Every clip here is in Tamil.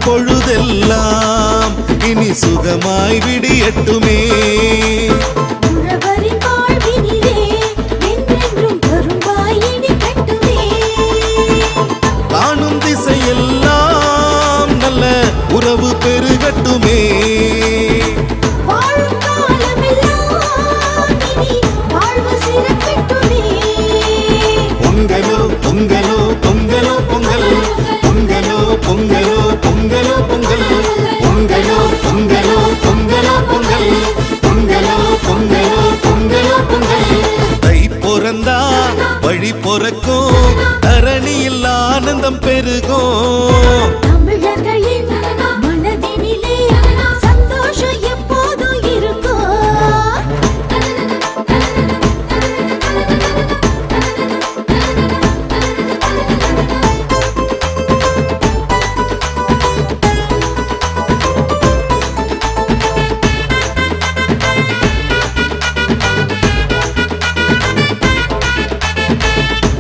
பொழுதெல்லாம் இனி சுகமாய் விடியட்டுமே. காணும் திசையெல்லாம் நல்ல உறவு பெருகட்டுமே. பொங்கலோ பொங்கலோ பொங்கலோ பொங்கல், பொங்கலோ பொங்கலோ பொங்கலோ பொங்கல், பொங்கலோ பொங்கலோ பொங்கலோ பொங்கல், பொங்கலோ பொங்கலோ பொங்கலோ பொங்கல். தை பிறந்தா வழி பிறக்கும், தரணியில் ஆனந்தம் பெருகும்.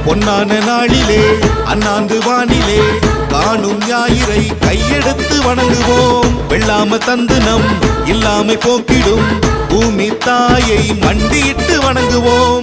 பொன்னான நாளிலே அண்ணாந்து வானிலே காணும் ஞாயிறை கையெடுத்து வணங்குவோம். வெள்ளாம தந்து நம் இல்லாமை போக்கிடும் பூமி தாயை மண்டியிட்டு வணங்குவோம்.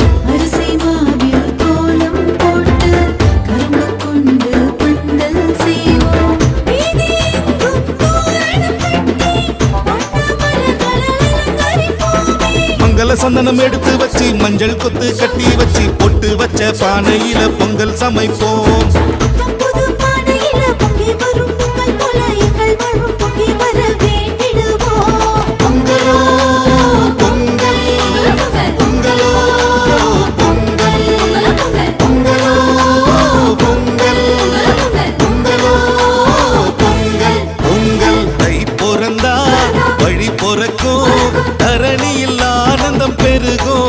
மங்கள சந்தனம் எடுத்து வச்சு மஞ்சள் கொத்து கட்டி வச்சு பொட்டு வச்ச பானையில பொங்கல் சமைப்போம். பொங்கலோ பொங்கல், பொங்கலோ பொங்கல், பொங்கலோ பொங்கல், பொங்கலோ பொங்கல். பொங்கல் தை பிறந்தா வழி பிறக்கும், தரணியில் ஆனந்தம் பெருகும்.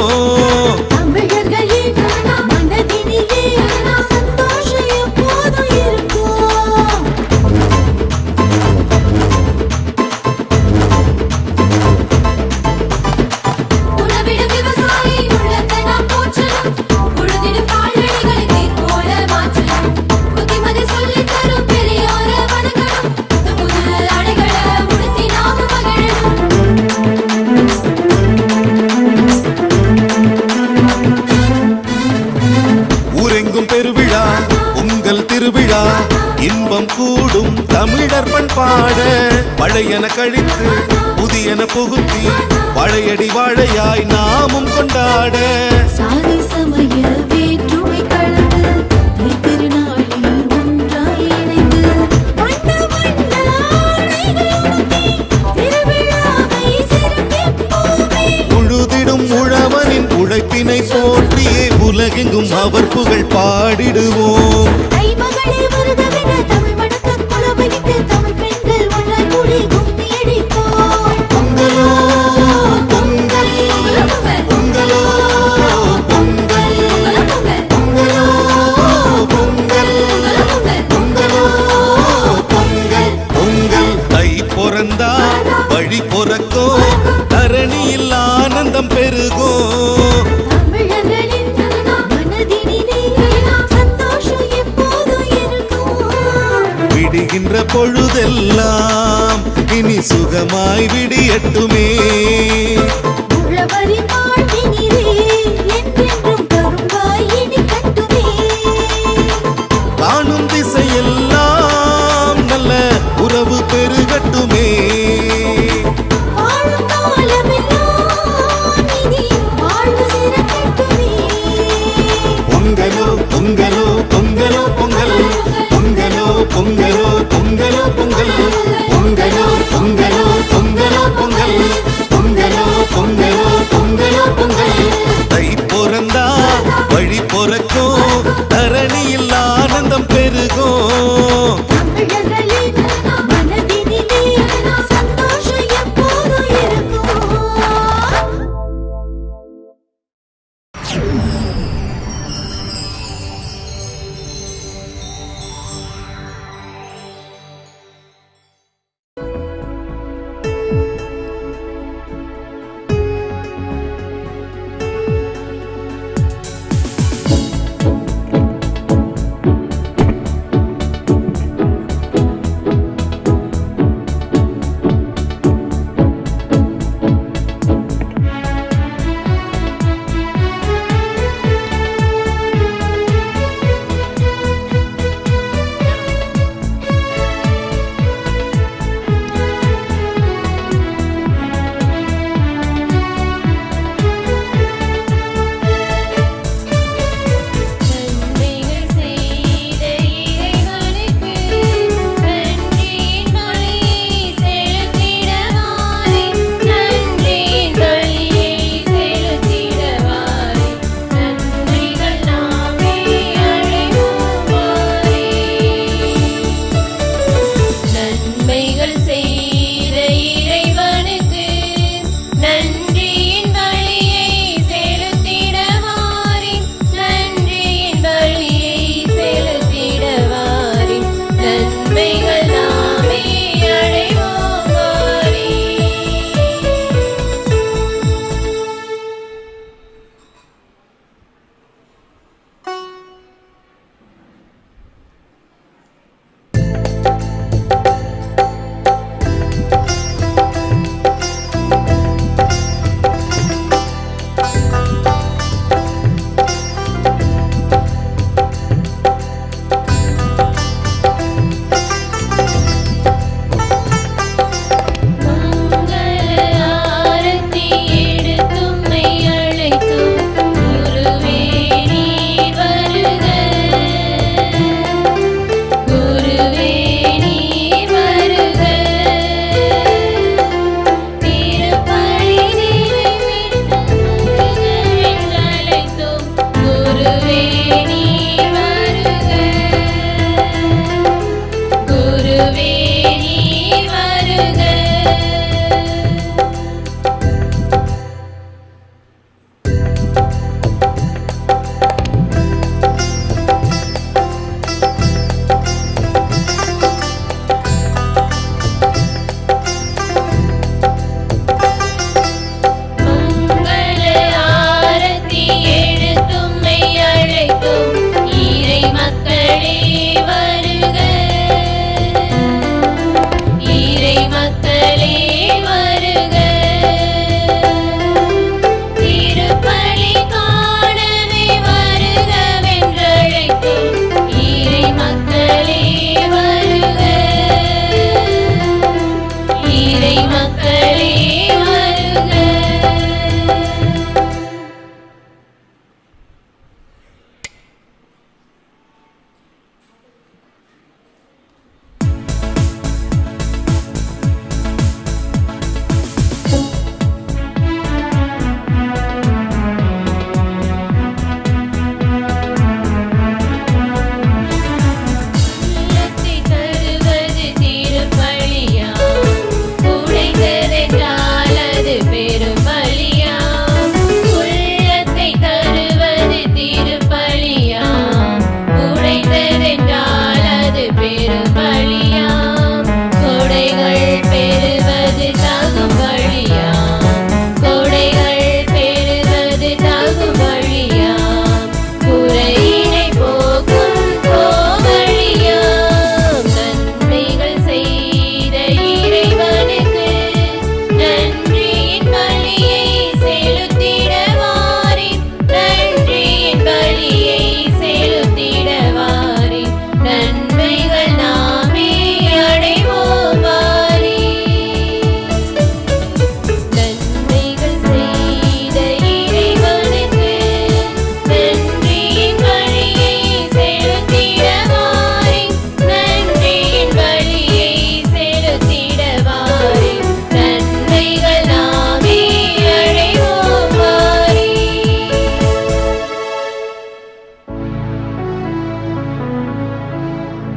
பெருவிழா உங்கள் திருவிழா இன்பம் கூடும் தமிழர் பண்பாட, பழையன கழித்து புதியன புகுத்தி பழையடி வாழையாய் நாமும் கொண்டாட. சாதி சமய வேற்றுமை கலந்து திருநாளில் ஒன்றாய் இணைந்து வண்ண வண்ண திருவிழாவை சிறப்பிப்போமே. உழுதிடும் உழவனின் உழைப்பினை போற்றியே உலகெங்கும் அவர் புகழ் பாடிடுவோம். பொங்கலோ பொங்கல், பொங்கலோ பொங்கல், பொங்கலோ பொங்கல், பொங்கலோ பொங்கல். பொங்கல் தை பிறந்தா வழி பிறக்கும், தரணியில் ஆனந்தம் பெருகும். விடுகின்ற பொழுதெல்லாம் இனி சுகமாய் விடியட்டுமே. காணும் திசையெல்லாம் நல்ல உறவு பெருகட்டுமே. பொங்கலோ பொங்கலோ பொங்கலோ பொங்கல், பொங்கலோ பொங்கலோ பொங்கலோ பொங்கல், பொங்கலோ பொங்கலோ பொங்கலோ பொங்கல், பொங்கலோ பொங்கலோ பொங்கலோ பொங்கல். தை பிறந்தா வழி பிறக்கும், தரணியில் ஆனந்தம் பெருகும். குருவே நீ வருக, குருவே நீ வருக.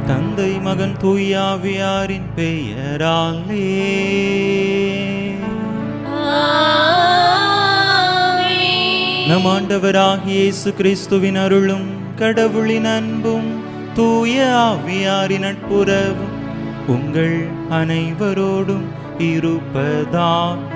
தந்தை மகன் தூயாவியாரின் பெயராலே நம் ஆண்டவராகிய இயேசு கிறிஸ்துவின் அருளும் கடவுளின் அன்பும் தூய ஆவியாரின் நட்புறவும் உங்கள் அனைவரோடும் இருப்பதாக.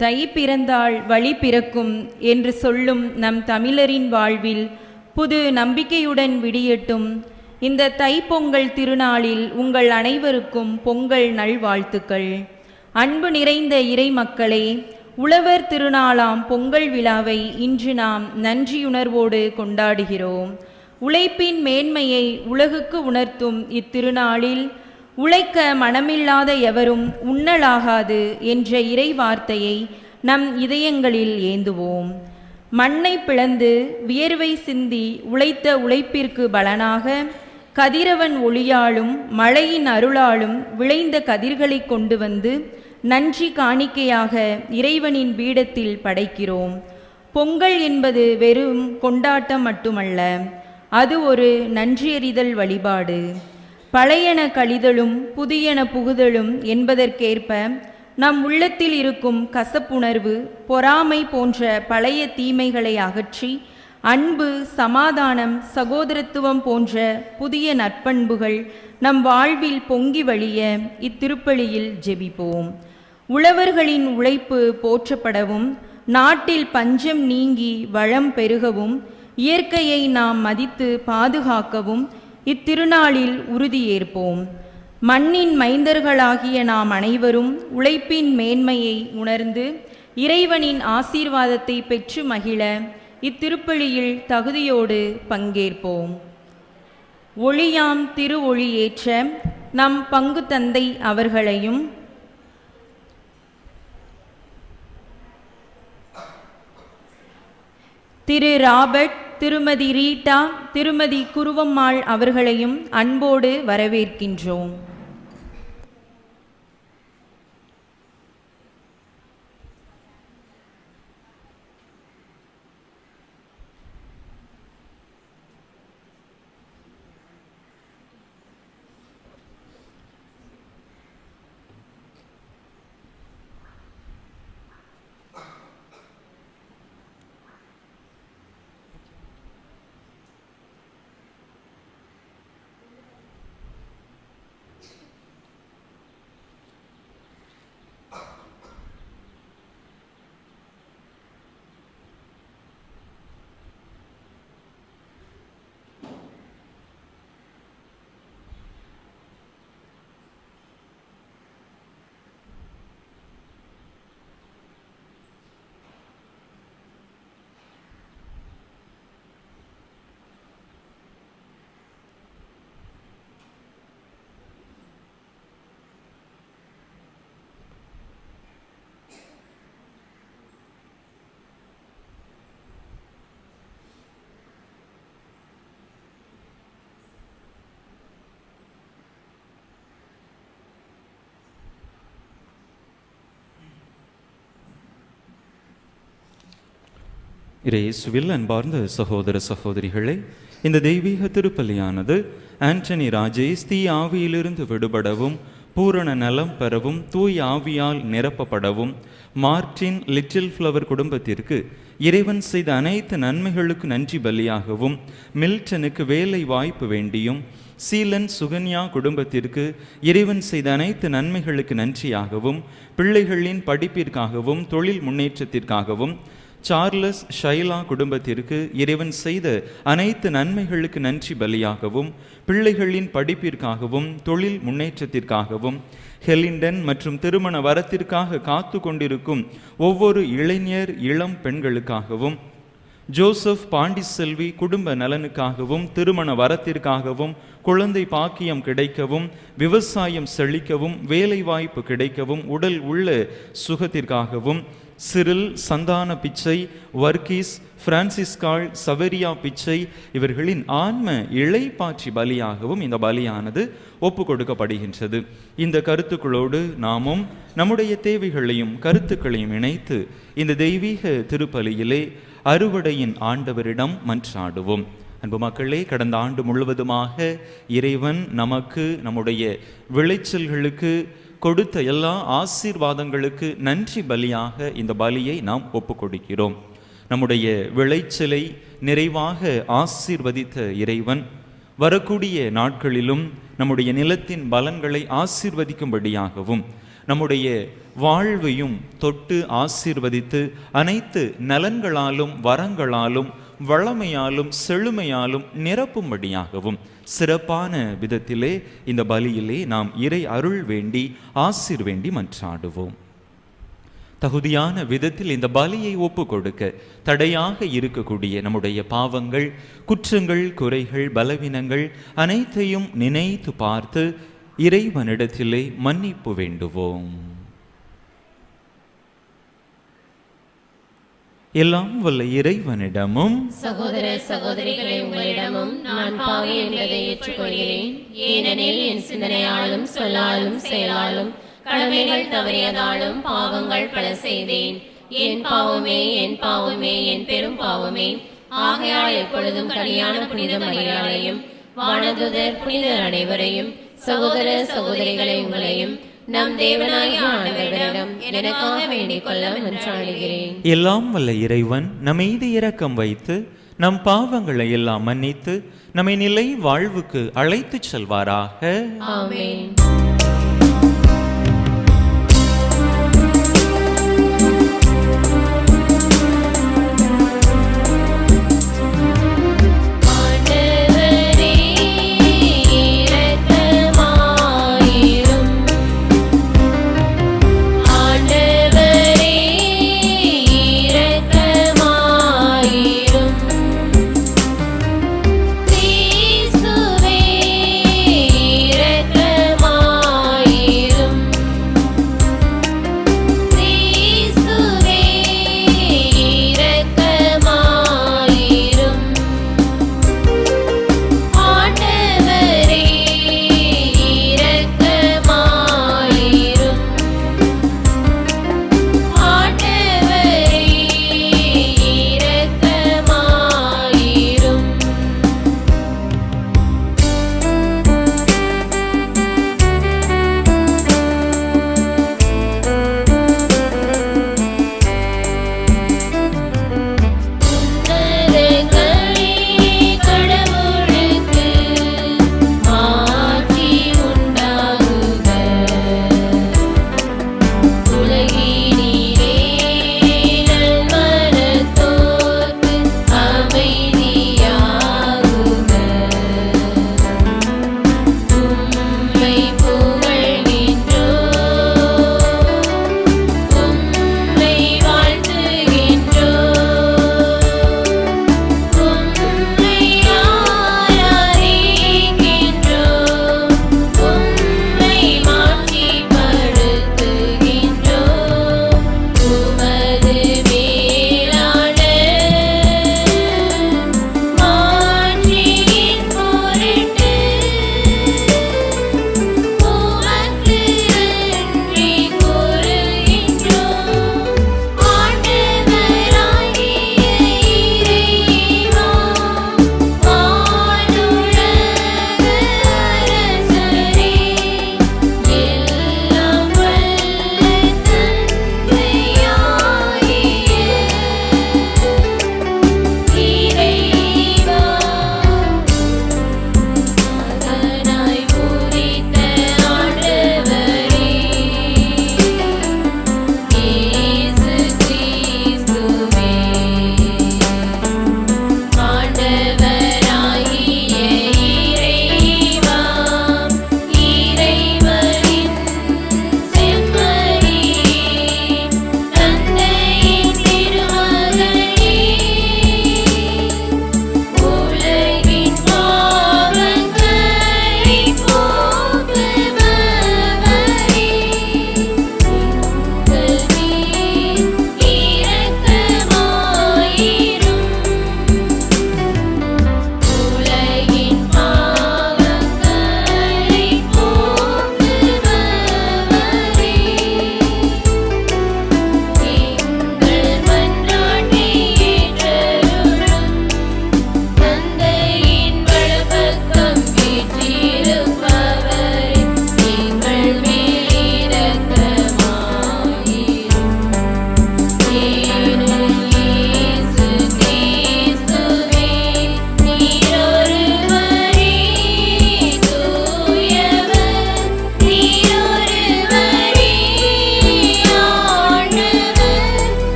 தை பிறந்தால் வழி பிறக்கும் என்று சொல்லும் நம் தமிழரின் வாழ்வில் புது நம்பிக்கையுடன் விடியட்டும். இந்த தைப்பொங்கல் திருநாளில் உங்கள் அனைவருக்கும் பொங்கல் நல்வாழ்த்துக்கள். அன்பு நிறைந்த இறை மக்களே, உழவர் திருநாளாம் பொங்கல் விழாவை இன்று நாம் நன்றியுணர்வோடு கொண்டாடுகிறோம். உழைப்பின் மேன்மையை உலகுக்கு உணர்த்தும் இத்திருநாளில் உழைக்க மனமில்லாத எவரும் உண்ணலாகாது என்ற இறை வார்த்தையை நம் இதயங்களில் ஏந்துவோம். மண்ணை பிளந்து வியர்வை சிந்தி உழைத்த உழைப்பிற்கு பலனாக கதிரவன் ஒளியாலும் மழையின் அருளாலும் விளைந்த கதிர்களை கொண்டு வந்து நன்றி காணிக்கையாக இறைவனின் பீடத்தில் படைக்கிறோம். பொங்கல் என்பது வெறும் கொண்டாட்டம் மட்டுமல்ல, அது ஒரு நன்றியறிதல் வழிபாடு. பழையன கழிதலும் புதியன புகுதலும் என்பதற்கேற்ப நம் உள்ளத்தில் இருக்கும் கசப்புணர்வு, பொறாமை போன்ற பழைய தீமைகளை அகற்றி அன்பு, சமாதானம், சகோதரத்துவம் போன்ற புதிய நற்பண்புகள் நம் வாழ்வில் பொங்கி வழிய இத்திருப்பலியில் ஜெபிப்போம். உழவர்களின் உழைப்பு போற்றப்படவும், நாட்டில் பஞ்சம் நீங்கி வளம் பெருகவும், இயற்கையை நாம் மதித்து பாதுகாக்கவும் இத்திருநாளில் உறுதியேற்போம். மண்ணின் மைந்தர்களாகிய நாம் அனைவரும் உழைப்பின் மேன்மையை உணர்ந்து இறைவனின் ஆசீர்வாதத்தை பெற்று மகிழ இத்திருப்பலியில் தகுதியோடு பங்கேற்போம். ஒளியாம் திரு ஒளி ஏற்ற நம் பங்கு தந்தை அவர்களையும் திரு ராபர்ட், திருமதி ரீட்டா, திருமதி குருவம்மாள் அவர்களையும் அன்போடு வரவேற்கின்றோம். இயேசுவில் அன்பார்ந்த சகோதர சகோதரிகளே, இந்த தெய்வீக திருப்பலியானது ஆண்டனி ராஜேஷ் தீ ஆவியிலிருந்து விடுபடவும், பூரண நலம் பெறவும், தூய் ஆவியால் நிரப்பப்படவும், மார்டின் லிட்டில் ஃப்ளவர் குடும்பத்திற்கு இறைவன் செய்த அனைத்து நன்மைகளுக்கு நன்றி பலியாகவும், மில்டனுக்கு வேலை வாய்ப்பு வேண்டியும், சீலன் சுகன்யா குடும்பத்திற்கு இறைவன் செய்த அனைத்து நன்மைகளுக்கு நன்றியாகவும், பிள்ளைகளின் படிப்பிற்காகவும், தொழில் முன்னேற்றத்திற்காகவும், சார்லஸ் ஷைலா குடும்பத்திற்கு இறைவன் செய்த அனைத்து நன்மைகளுக்கு நன்றி பலியாகவும், பிள்ளைகளின் படிப்பிற்காகவும், தொழில் முன்னேற்றத்திற்காகவும், ஹெலிண்டன் மற்றும் திருமண வரத்திற்காக காத்து கொண்டிருக்கும் ஒவ்வொரு இளைஞர் இளம் பெண்களுக்காகவும், ஜோசப் பாண்டிசெல்வி குடும்ப நலனுக்காகவும், திருமண வரத்திற்காகவும், குழந்தை பாக்கியம் கிடைக்கவும், விவசாயம் செழிக்கவும், வேலைவாய்ப்பு கிடைக்கவும், உடல் உள்ள சுகத்திற்காகவும், சிறில் சந்தான பிச்சை, வர்கீஸ், பிரான்சிஸ்கால், சவரியா பிச்சை இவர்களின் ஆன்ம இளைப்பாற்றி பலியாகவும் இந்த பலியானது ஒப்பு கொடுக்கப்படுகின்றது. இந்த கருத்துக்களோடு நாமும் நம்முடைய தேவைகளையும் கருத்துக்களையும் இணைத்து இந்த தெய்வீக திருப்பலியிலே அறுவடையின் ஆண்டவரிடம் மன்றாடுவோம். அன்பு மக்களே, கடந்த ஆண்டு முழுவதுமாக இறைவன் நமக்கு நம்முடைய விளைச்சல்களுக்கு கொடுத்த எல்லா ஆசீர்வாதங்களுக்கு நன்றி பலியாக இந்த பலியை நாம் ஒப்பு கொடுக்கிறோம். நம்முடைய விளைச்சலை நிறைவாக ஆசீர்வதித்த இறைவன் வரக்கூடிய நாட்களிலும் நம்முடைய நிலத்தின் பலன்களை ஆசீர்வதிக்கும்படியாகவும், நம்முடைய வாழ்வையும் தொட்டு ஆசீர்வதித்து அனைத்து நலன்களாலும் வரங்களாலும் வளமையாலும் செழுமையாலும் நிரப்பும்படியாகவும் சிறப்பான விதத்திலே இந்த பலியிலே நாம் இறை அருள் வேண்டி ஆசீர் வேண்டி மன்றாடுவோம். தகுதியான விதத்தில் இந்த பலியை ஒப்பு கொடுக்க தடையாக இருக்கக்கூடிய நம்முடைய பாவங்கள், குற்றங்கள், குறைகள், பலவீனங்கள் அனைத்தையும் நினைத்து பார்த்து இறைவனிடத்திலே மன்னிப்பு வேண்டுவோம். எல்லாம் வல்ல இறைவனிடமும் சகோதர சகோதரிகளை உங்களிடமும் நான் பாவி என்பதை ஏற்றுக்கொள்கிறேன். ஏனெனில் என் சிந்தனையாலும் சொல்லாலும் செயலாலும் கடமைகள் தவறியதாலும் பாவங்கள் பல செய்தேன். என் பாவமே, என் பாவமே, என் பெரும் பாவமே. ஆகையால் எப்பொழுதும் கல்யாண புனித மரியாதையும் வானதுதர் புனிதர் அனைவரையும் சகோதர சகோதரிகளை உங்களையும் நம் தேவனாகிய ஆண்டவரிடம் எனக்காக வேண்டிக் கொள்ள மன்றாடுகிறேன். எல்லாம் வல்ல இறைவன் நம் மீது இரக்கம் வைத்து நம் பாவங்களை எல்லாம் மன்னித்து நம்மை நிலை வாழ்வுக்கு அழைத்துச் செல்வாராக. ஆமென். இரக்கமாயிரும்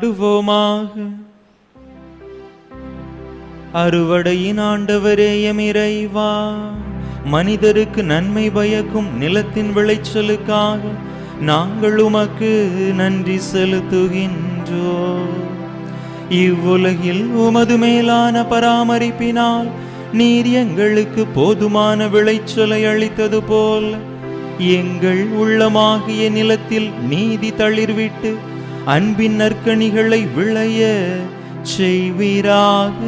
மன்றாடுவோமாக. அறுவடையின் ஆண்டவரே எம் இறைவா, மனிதருக்கு நன்மை பயக்கும் நிலத்தின் விளைச்சலுக்காக நாங்கள் உமக்கு நன்றி செலுத்துகின்றோம். இவ்வுலகில் உமது மேலான பராமரிப்பினால் நீர் எங்களுக்கு போதுமான விளைச்சலை அளித்தது போல் எங்கள் உள்ளமாகிய நிலத்தில் நீதி தளிர்விட்டு அன்பின் நற்கனிகளை விளைய செய்வீராக.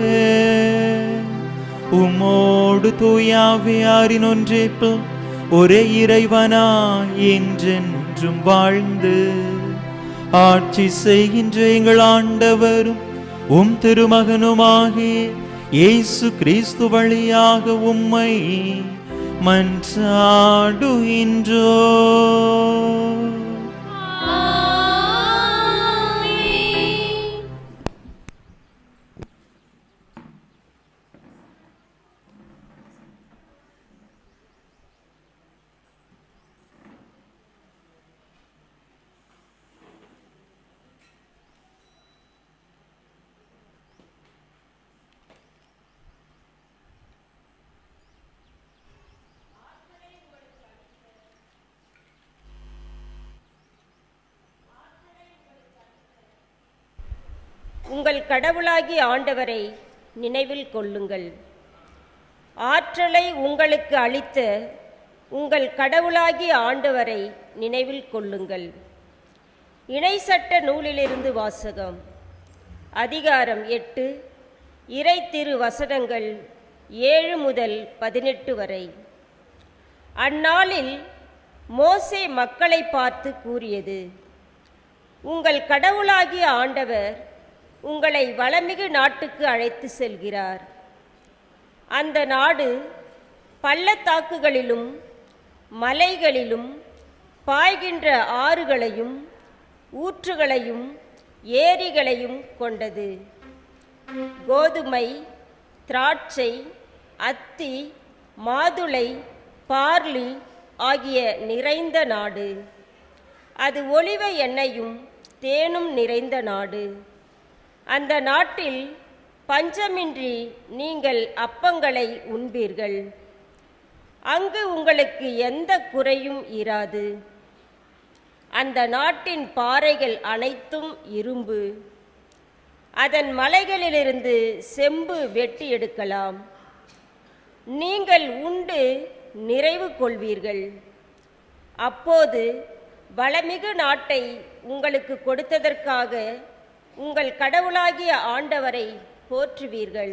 உம்மோடு தூயாவியாரின் ஒன்றேப்பில் ஒரே இறைவனா என்றென்றும் வாழ்ந்து ஆட்சி செய்கின்ற எங்கள் ஆண்டவரும் உம் திருமகனுமாகிய இயேசு கிறிஸ்து வழியாக உம்மை மன்றாடுகின்றோம். உங்கள் கடவுளாகிய ஆண்டவரை நினைவில் கொள்ளுங்கள். ஆற்றலை உங்களுக்கு அளித்த உங்கள் கடவுளாகிய ஆண்டவரை நினைவில் கொள்ளுங்கள். இணைசட்ட நூலிலிருந்து வாசகம். அதிகாரம் 8, இறை திரு வசனங்கள் 7 முதல் 18 வரை. அந்நாளில் மோசே மக்களை பார்த்து கூறியது: உங்கள் கடவுளாகிய ஆண்டவர் உங்களை வளமிகு நாட்டுக்கு அழைத்து செல்கிறார். அந்த நாடு பள்ளத்தாக்குகளிலும் மலைகளிலும் பாய்கின்ற ஆறுகளையும் ஊற்றுகளையும் ஏரிகளையும் கொண்டது. கோதுமை, திராட்சை, அத்தி, மாதுளை, பார்லி ஆகிய நிறைந்த நாடு. அது ஒலிவ எண்ணெயும் தேனும் நிறைந்த நாடு. அந்த நாட்டில் பஞ்சமின்றி நீங்கள் அப்பங்களை உண்பீர்கள். அங்கு உங்களுக்கு எந்த குறையும் இராது. அந்த நாட்டின் பாறைகள் அனைத்தும் இரும்பு. அதன் மலைகளிலிருந்து செம்பு வெட்டி எடுக்கலாம். நீங்கள் உண்டு நிறைவு கொள்வீர்கள். அப்போது வளமிகு நாட்டை உங்களுக்கு கொடுத்ததற்காக உங்கள் கடவுளாகிய ஆண்டவரை போற்றுவீர்கள்.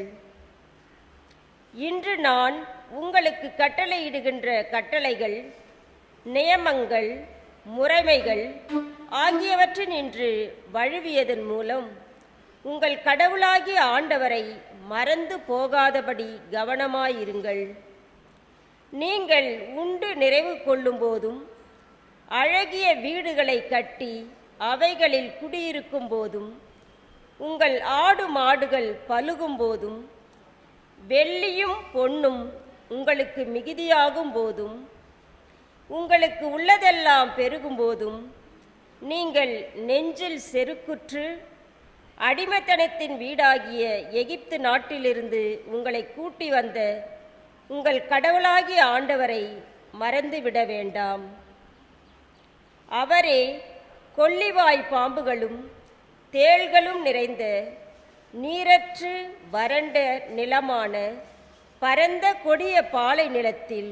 இன்று நான் உங்களுக்கு கட்டளையிடுகின்ற கட்டளைகள், நியமங்கள், முறைமைகள் ஆகியவற்றினின்று வழுவியதன் மூலம் உங்கள் கடவுளாகிய ஆண்டவரை மறந்து போகாதபடி கவனமாயிருங்கள். நீங்கள் உண்டு நிறைவு கொள்ளும் போதும் அழகிய வீடுகளை கட்டி அவைகளில் குடியிருக்கும் போதும் உங்கள் ஆடு மாடுகள் பலுகும் போதும் வெள்ளியும் பொன்னும் உங்களுக்கு மிகுதியாகும் போதும் உங்களுக்கு உள்ளதெல்லாம் பெருகும் போதும் நீங்கள் நெஞ்சில் செருக்குற்று அடிமைத்தனத்தின் வீடாகிய எகிப்து நாட்டிலிருந்து உங்களை கூட்டி வந்த உங்கள் கடவுளாகிய ஆண்டவரை மறந்துவிட வேண்டாம். அவரே கொள்ளிவாய் பாம்புகளும் தேள்களும் நிறைந்த நீரற்று வறண்ட நிலமான பரந்த கொடிய பாலை நிலத்தில்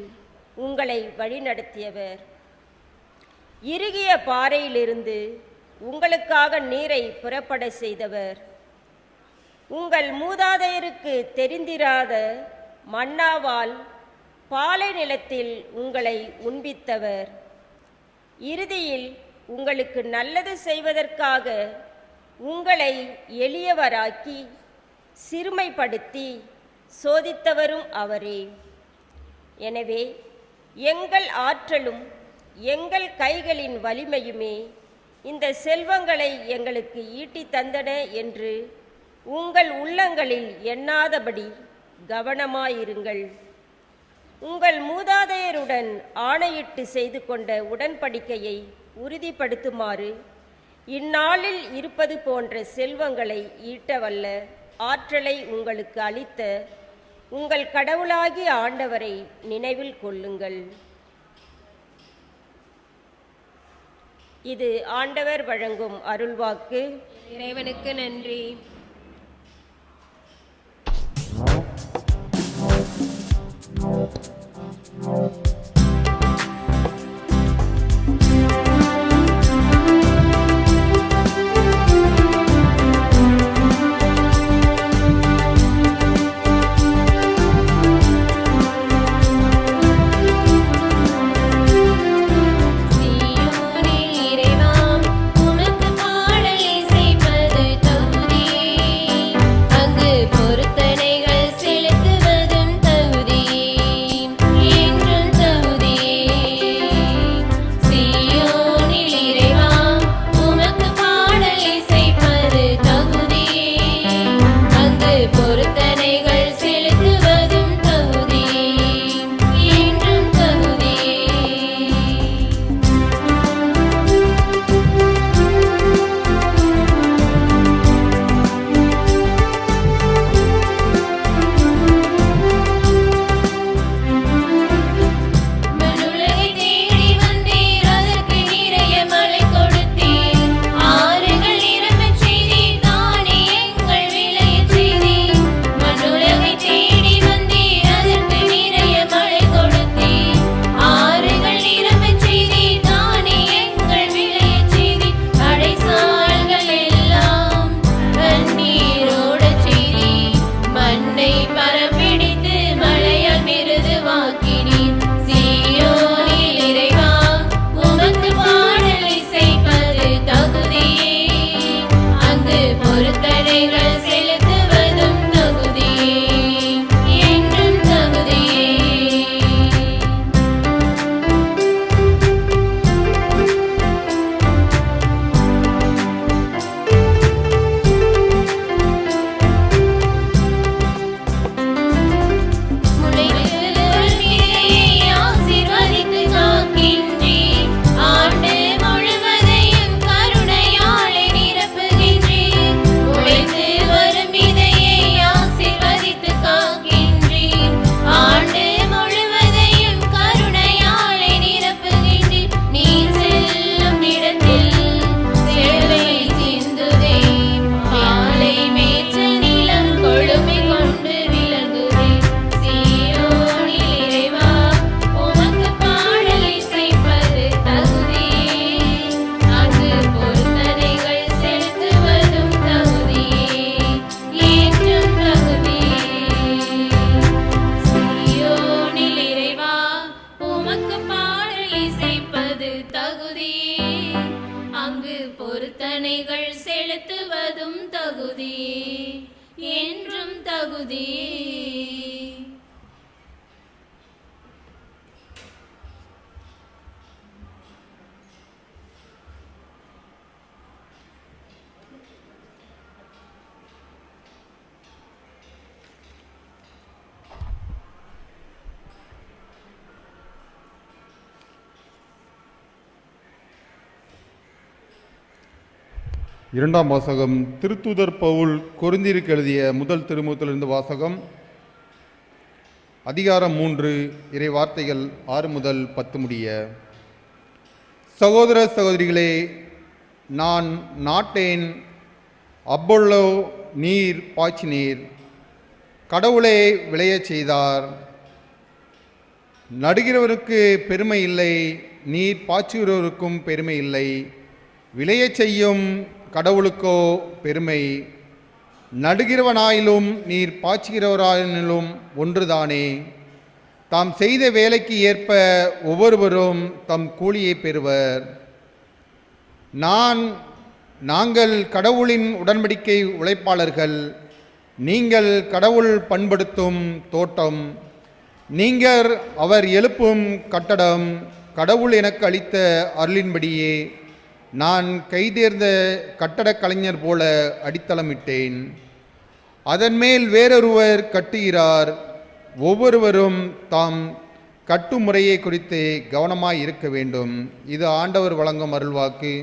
உங்களை வழிநடத்தியவர். இறுகிய பாறையிலிருந்து உங்களுக்காக நீரை புறப்பட செய்தவர். உங்கள் மூதாதையருக்கு தெரிந்திராத மன்னாவால் பாலை நிலத்தில் உங்களை உண்பித்தவர். இறுதியில் உங்களுக்கு நல்லது செய்வதற்காக உங்களை எளியவராக்கி சிறுமைப்படுத்தி சோதித்தவரும் அவரே. எனவே எங்கள் ஆற்றலும் எங்கள் கைகளின் வலிமையுமே இந்த செல்வங்களை எங்களுக்கு ஈட்டி தந்தன என்று உங்கள் உள்ளங்களில் எண்ணாதபடி கவனமாயிருங்கள். உங்கள் மூதாதையருடன் ஆணையிட்டு செய்து கொண்ட உடன்படிக்கையை உறுதிப்படுத்துமாறு இந்நாளில் இருப்பது போன்ற செல்வங்களை ஈட்டவல்ல ஆற்றலை உங்களுக்கு அளித்த உங்கள் கடவுளாகிய ஆண்டவரை நினைவில் கொள்ளுங்கள். இது ஆண்டவர் வழங்கும் அருள்வாக்கு. இறைவனுக்கு நன்றி. இரண்டாம் வாசகம். திருத்தூதர் பவுல் கொரிந்தியருக்கு எழுதிய முதல் திருமுகத்திலிருந்து வாசகம். அதிகாரம் 3, இறை வார்த்தைகள் 6 முதல் 10 முடிய. சகோதர சகோதரிகளே, நான் நாட்டேன், அப்பொல்லோ நீர் பாய்ச்சினீர், கடவுளே விளையச் செய்தார். நடுகிறவருக்கு பெருமை இல்லை, நீர் பாய்ச்சுகிறவருக்கும் பெருமை இல்லை. விளையச் செய்யும் கடவுளுக்கோ பெருமை. நடுகிறவனாயிலும் நீர் பாய்ச்சுகிறவராயினும் ஒன்றுதானே. தாம் செய்த வேலைக்கு ஏற்ப ஒவ்வொருவரும் தம் கூலியை பெறுவர். நாங்கள் கடவுளின் உடன்படிக்கை உழைப்பாளர்கள், நீங்கள் கடவுள் பண்படுத்தும் தோட்டம். நீங்கள் அவர் எழுப்பும் கட்டடம். கடவுள் எனக்கு அளித்த அருளின்படியே நான் கைதேர்ந்த கட்டடக் கலைஞர் போல அடித்தளமிட்டேன். அதன் மேல் வேறொருவர் கட்டுகிறார். ஒவ்வொருவரும் தாம் கட்டும் முறையை குறித்து கவனமாய் இருக்க வேண்டும். இது ஆண்டவர் வழங்கும் அருள்வாக்கு.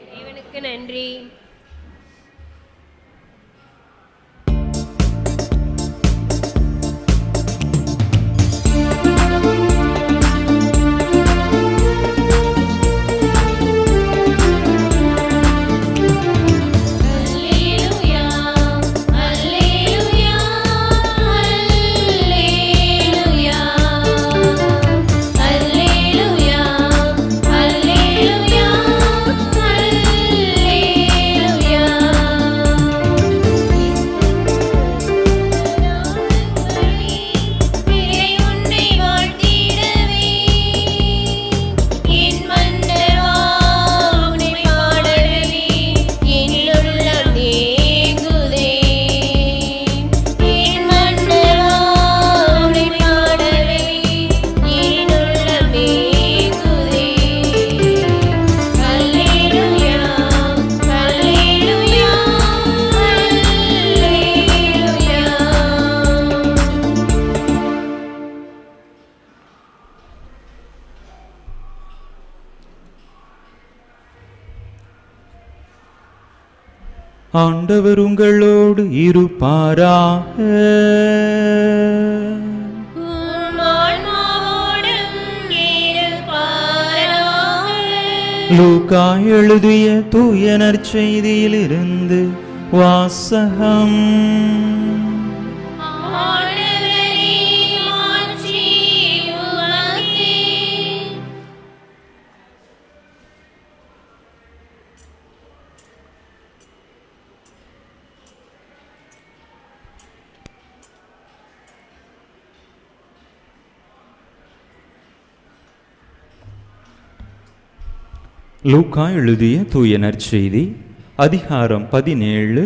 இறைவனுக்கு உமக்கு நன்றி. ஆண்டவர் உங்களோடு இருப்பாராக. லூக்கா எழுதிய தூய நற்செய்தியிலிருந்து வாசகம். லூக்கா எழுதிய தூய நற்செய்தி அதிகாரம் 17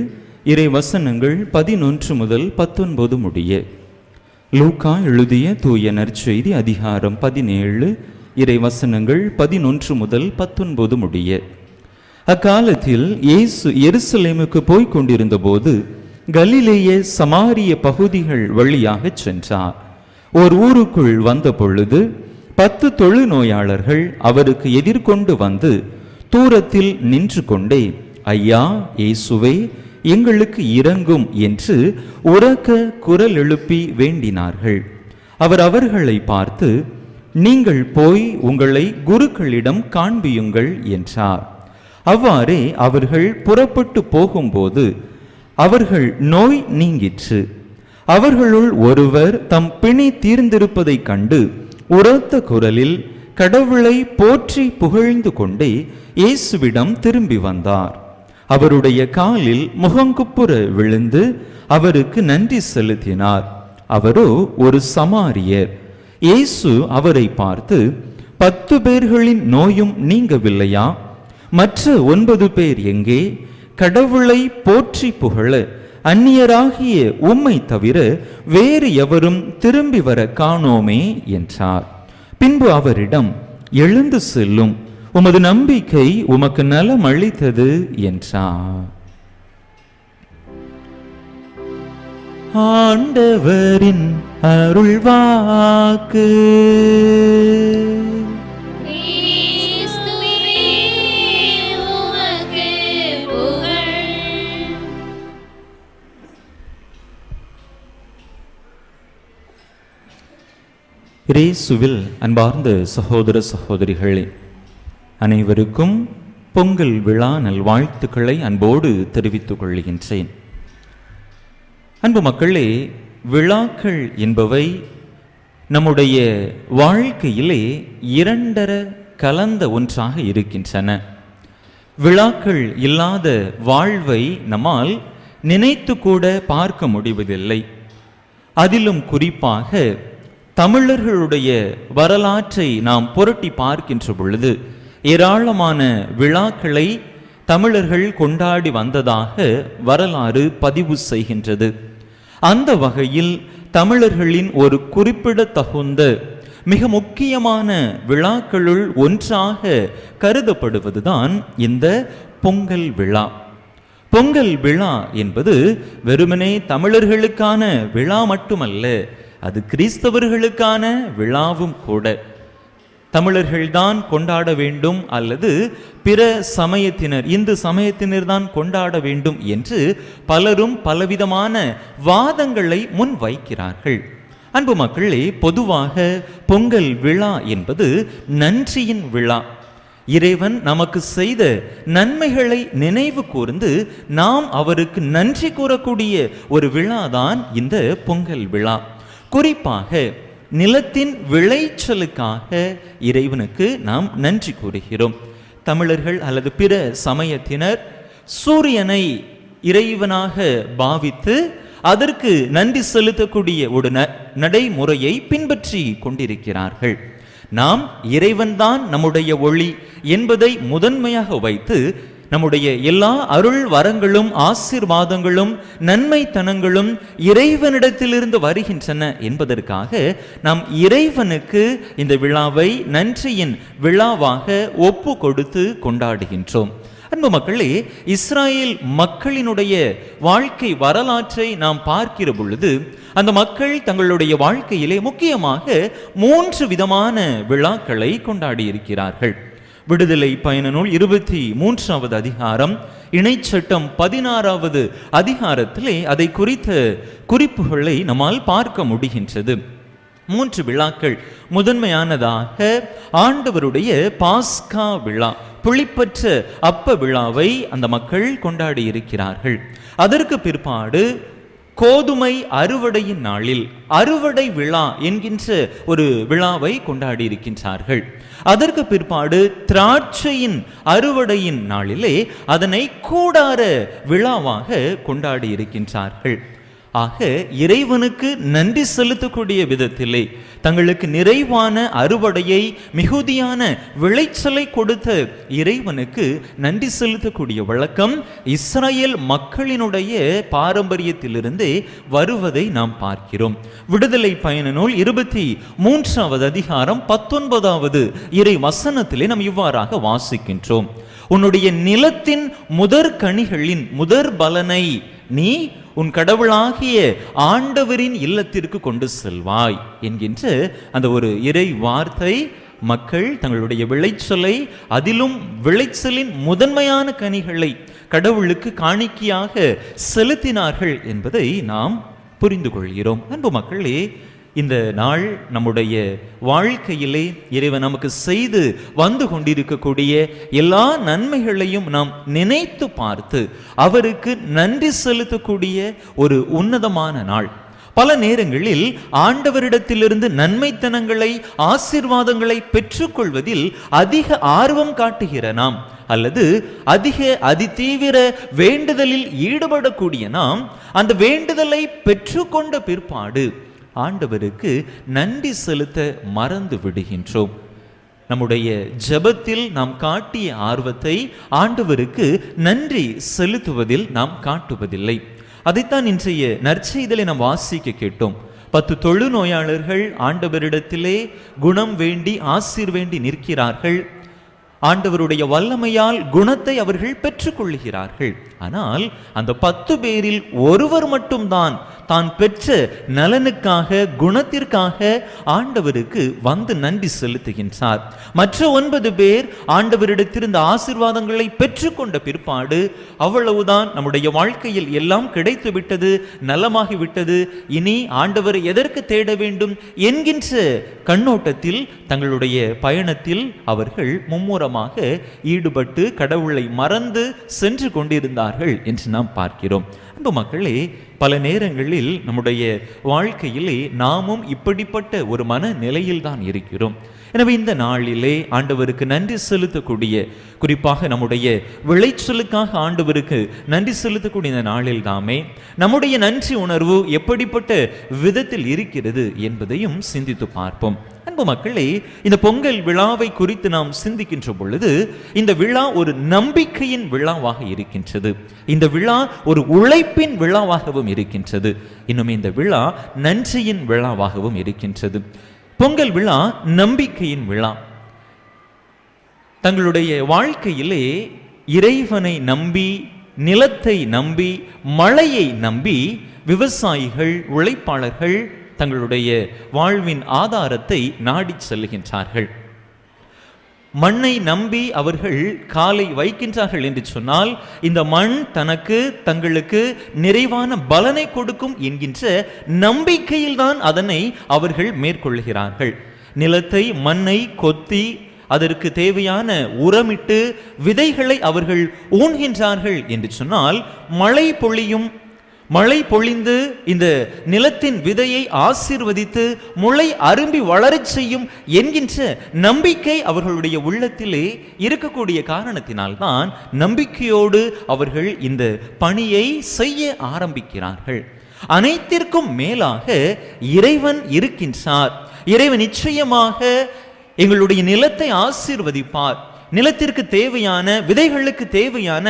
இறை வசனங்கள் 11 முதல் 19 முடிய. லூக்கா எழுதிய தூய நற்செய்தி அதிகாரம் 17 இறை வசனங்கள் 11 முதல் 19 முடிய. அக்காலத்தில் இயேசு எருசலேமுக்கு போய்க் கொண்டிருந்த போது கலிலேய சமாரிய பகுதிகள் வழியாக சென்றார். ஓர் ஊருக்குள் வந்த பொழுது 10 தொழுநோயாளர்கள் அவருக்கு எதிர்கொண்டு வந்து தூரத்தில் நின்று கொண்டே, ஐயா இயேசுவே, எங்களுக்கு இரங்கும் என்று உரக்க குரல் எழுப்பி வேண்டினார்கள். அவர் அவர்களை பார்த்து, நீங்கள் போய் உங்களை குருக்களிடம் காண்பியுங்கள் என்றார். அவ்வாறே அவர்கள் புறப்பட்டு போகும்போது அவர்கள் நோய் நீங்கிற்று. அவர்களுள் ஒருவர் தம் பிணி தீர்ந்திருப்பதைக் கண்டு உரத்த குரலில் கடவுளை போற்றி புகழ்ந்து கொண்டே இயேசுவிடம் திரும்பி வந்தார். அவருடைய காலில் முகங்குப்புற விழுந்து அவருக்கு நன்றி செலுத்தினார். அவரோ ஒரு சமாரியர். இயேசு அவரை பார்த்து, 10 பேர்களின் நோயும் நீங்கவில்லையா? மற்ற 9 பேர் எங்கே? கடவுளை போற்றி புகழ அந்நியராகிய உம்மை தவிர வேறு எவரும் திரும்பி வர காணோமே என்றார். பின்பு அவரிடம், எழுந்து செல்லும், உமது நம்பிக்கை உமக்கு நலம் அளித்தது என்றார். ஆண்டவரின் அருள்வாக்கு. இயேசுவில் அன்பார்ந்த சகோதர சகோதரிகளே, அனைவருக்கும் பொங்கல் விழா நல்வாழ்த்துக்களை அன்போடு தெரிவித்துக் கொள்கின்றேன். அன்பு மக்களே, விழாக்கள் என்பவை நம்முடைய வாழ்க்கையிலே இரண்டர கலந்த ஒன்றாக இருக்கின்றன. விழாக்கள் இல்லாத வாழ்வை நம்மால் நினைத்து கூட பார்க்க முடிவதில்லை. அதிலும் குறிப்பாக தமிழர்களுடைய வரலாற்றை நாம் புரட்டி பார்க்கின்ற பொழுது ஏராளமான விழாக்களை தமிழர்கள் கொண்டாடி வந்ததாக வரலாறு பதிவு செய்கின்றது. அந்த வகையில் தமிழர்களின் ஒரு குறிப்பிடத்தகுந்த மிக முக்கியமான விழாக்களுள் ஒன்றாக கருதப்படுவதுதான் இந்த பொங்கல் விழா. பொங்கல் விழா என்பது வெறுமனே தமிழர்களுக்கான விழா மட்டுமல்ல, அது கிறிஸ்தவர்களுக்கான விழாவும் கூட. தமிழர்கள்தான் கொண்டாட வேண்டும் அல்லது பிற சமயத்தினர், இந்து சமயத்தினர் தான் கொண்டாட வேண்டும் என்று பலரும் பலவிதமான வாதங்களை முன் வைக்கிறார்கள். அன்பு மக்களே, பொதுவாக பொங்கல் விழா என்பது நன்றியின் விழா. இறைவன் நமக்கு செய்த நன்மைகளை நினைவு கூர்ந்து நாம் அவருக்கு நன்றி கூறக்கூடிய ஒரு விழாதான் இந்த பொங்கல் விழா. குறிப்பாக நிலத்தின் விளைச்சலுக்காக இறைவனுக்கு நாம் நன்றி கூறுகிறோம். தமிழர்கள் அல்லது பிற சமயத்தினர் சூரியனை இறைவனாக பாவித்து அதற்கு நன்றி செலுத்தக்கூடிய ஒரு நடைமுறையை பின்பற்றி கொண்டிருக்கிறார்கள். நாம் இறைவன்தான் நம்முடைய ஒளி என்பதை முதன்மையாக வைத்து நம்முடைய எல்லா அருள் வரங்களும் ஆசீர்வாதங்களும் நன்மைத்தனங்களும் இறைவனிடத்திலிருந்து வருகின்றன என்பதற்காக நாம் இறைவனுக்கு இந்த விழாவை நன்றியின் விழாவாக ஒப்பு கொடுத்து கொண்டாடுகின்றோம். அன்பு மக்களே, இஸ்ராயேல் மக்களினுடைய வாழ்க்கை வரலாற்றை நாம் பார்க்கிற பொழுது அந்த மக்கள் தங்களுடைய வாழ்க்கையிலே முக்கியமாக 3 விதமான விழாக்களை கொண்டாடி இருக்கிறார்கள். விடுதலை பயண நூல் 23வது அதிகாரம், இணைச்சட்டம் 16வது அதிகாரத்திலே அதை குறித்த குறிப்புகளை நம்மால் பார்க்க முடிகின்றது. 3 விழாக்கள். முதன்மையானதாக ஆண்டவருடைய பாஸ்கா விழா, புளிப்பற்ற அப்ப விழாவை அந்த மக்கள் கொண்டாடி இருக்கிறார்கள். அதற்கு பிற்பாடு கோதுமை அறுவடையின் நாளில் அறுவடை விழா என்கின்ற ஒரு விழாவை கொண்டாடி இருக்கின்றார்கள். அதற்கு பிற்பாடு திராட்சையின் அறுவடையின் நாளிலே அதனை கூடார விழாவாக கொண்டாடி இருக்கின்றார்கள். ஆக இறைவனுக்கு நன்றி செலுத்தக்கூடிய விதத்திலே தங்களுக்கு நிறைவான அறுவடையை, மிகுதியான விளைச்சலை கொடுத்த இறைவனுக்கு நன்றி செலுத்தக்கூடிய வழக்கம் இஸ்ராயேல் மக்களினுடைய பாரம்பரியத்திலிருந்தே வருவதை நாம் பார்க்கிறோம். விடுதலை பயண நூல் 23வது அதிகாரம் 19வது இறை வசனத்திலே நாம் இவ்வாறாக வாசிக்கின்றோம். உன்னுடைய நிலத்தின் முதற் கனிகளின் முதற் பலனை நீ உன் கடவுளாகிய ஆண்டவரின் இல்லத்திற்கு கொண்டு செல்வாய் என்கின்ற அந்த ஒரு இறை வார்த்தை மக்கள் தங்களுடைய விளைச்சலை, அதிலும் விளைச்சலின் முதன்மையான கனிகளை கடவுளுக்கு காணிக்கையாக செலுத்தினார்கள் என்பதை நாம் புரிந்து கொள்கிறோம். அன்பு மக்களே, இந்த நாள் நம்முடைய வாழ்க்கையிலே இறைவன் நமக்கு செய்து வந்து கொண்டிருக்கக்கூடிய எல்லா நன்மைகளையும் நாம் நினைத்து பார்த்து அவருக்கு நன்றி செலுத்தக்கூடிய ஒரு உன்னதமான நாள். பல நேரங்களில் ஆண்டவரிடத்திலிருந்து நன்மைத்தனங்களை, ஆசீர்வாதங்களை பெற்றுக்கொள்வதில் அதிக ஆர்வம் காட்டுகிற நாம், அல்லது அதிதீவிர வேண்டுதலில் ஈடுபடக்கூடிய நாம் அந்த வேண்டுதலை பெற்றுக்கொண்ட பிற்பாடு ஆண்டவருக்கு நன்றி செலுத்த மறந்து விடுகின்றோம். நம்முடைய ஜெபத்தில் நாம் காட்டிய ஆர்வத்தை ஆண்டவருக்கு நன்றி செலுத்துவதில் நாம் காட்டுவதில்லை. அதைத்தான் இன்றைய நற்செய்தியிலே நாம் வாசிக்க கேட்டோம். 10 தொழுநோயாளர்கள் ஆண்டவரிடத்திலே குணம் வேண்டி, ஆசீர் வேண்டி நிற்கிறார்கள். ஆண்டவருடைய வல்லமையால் குணத்தை அவர்கள் பெற்றுக்கொள்கிறார்கள். ஆனால் அந்த 10 பேரில் ஒருவர் மட்டும்தான் தான் பெற்ற நலனுக்காக, குணத்திற்காக ஆண்டவருக்கு வந்து நன்றி செலுத்துகின்றார். மற்ற 9 பேர் ஆண்டவரிடத்திருந்த ஆசீர்வாதங்களை பெற்றுக்கொண்ட பிற்பாடு அவ்வளவுதான், நம்முடைய வாழ்க்கையில் எல்லாம் கிடைத்து விட்டது, நலமாகிவிட்டது, இனி ஆண்டவரை எதற்கு தேட வேண்டும் என்கின்ற கண்ணோட்டத்தில் தங்களுடைய பயணத்தில் அவர்கள் மும்முரமாக ஈடுபட்டு கடவுளை மறந்து சென்று கொண்டிருந்தார்கள் என்று நாம் பார்க்கிறோம். அன்பு மக்களே, பல நேரங்களில் நம்முடைய வாழ்க்கையிலே நாமும் இப்படிப்பட்ட ஒரு மன நிலையில் தான் இருக்கிறோம். எனவே இந்த நாளிலே ஆண்டவருக்கு நன்றி செலுத்தக்கூடிய, குறிப்பாக நம்முடைய விளைச்சலுக்காக ஆண்டவருக்கு நன்றி செலுத்தக்கூடிய இந்த நாளில் தாமே நம்முடைய நன்றி உணர்வு எப்படிப்பட்ட விதத்தில் இருக்கிறது என்பதையும் சிந்தித்து பார்ப்போம். அன்பு மக்களே, இந்த பொங்கல் விழாவை குறித்து நாம் சிந்திக்கின்ற பொழுது இந்த விழா ஒரு நம்பிக்கையின் விழாவாக இருக்கின்றது. இந்த விழா ஒரு உழைப்பின் விழாவாகவும் இருக்கின்றது. இன்னும் இந்த விழா நன்றியின் விழாவாகவும் இருக்கின்றது. பொங்கல் விழா நம்பிக்கையின் விழா. தங்களுடைய வாழ்க்கையிலே இறைவனை நம்பி, நிலத்தை நம்பி, மழையை நம்பி விவசாயிகள், உழைப்பாளர்கள் தங்களுடைய வாழ்வின் ஆதாரத்தை நாடி செல்கின்றார்கள். மண்ணை நம்பி அவர்கள் காலை வைக்கின்றார்கள் என்று சொன்னால் இந்த மண் தங்களுக்கு நிறைவான பலனை கொடுக்கும் என்கின்ற நம்பிக்கையில்தான் அதனை அவர்கள் மேற்கொள்கிறார்கள். நிலத்தை மண்ணை கொத்தி அதற்கு தேவையான உரமிட்டு விதைகளை அவர்கள் ஊன்கின்றார்கள் என்று சொன்னால் மழை பொழிந்து இந்த நிலத்தின் விதையை ஆசீர்வதித்து முளை அரும்பி வளரச் செய்யும் என்கின்ற நம்பிக்கை அவர்களுடைய உள்ளத்திலே இருக்கக்கூடிய காரணத்தினால்தான் நம்பிக்கையோடு அவர்கள் இந்த பணியை செய்ய ஆரம்பிக்கிறார்கள். அனைத்திற்கும் மேலாக இறைவன் இருக்கின்றார். இறைவன் நிச்சயமாக எங்களுடைய நிலத்தை ஆசீர்வதிப்பார். நிலத்திற்கு தேவையான விதைகளுக்கு தேவையான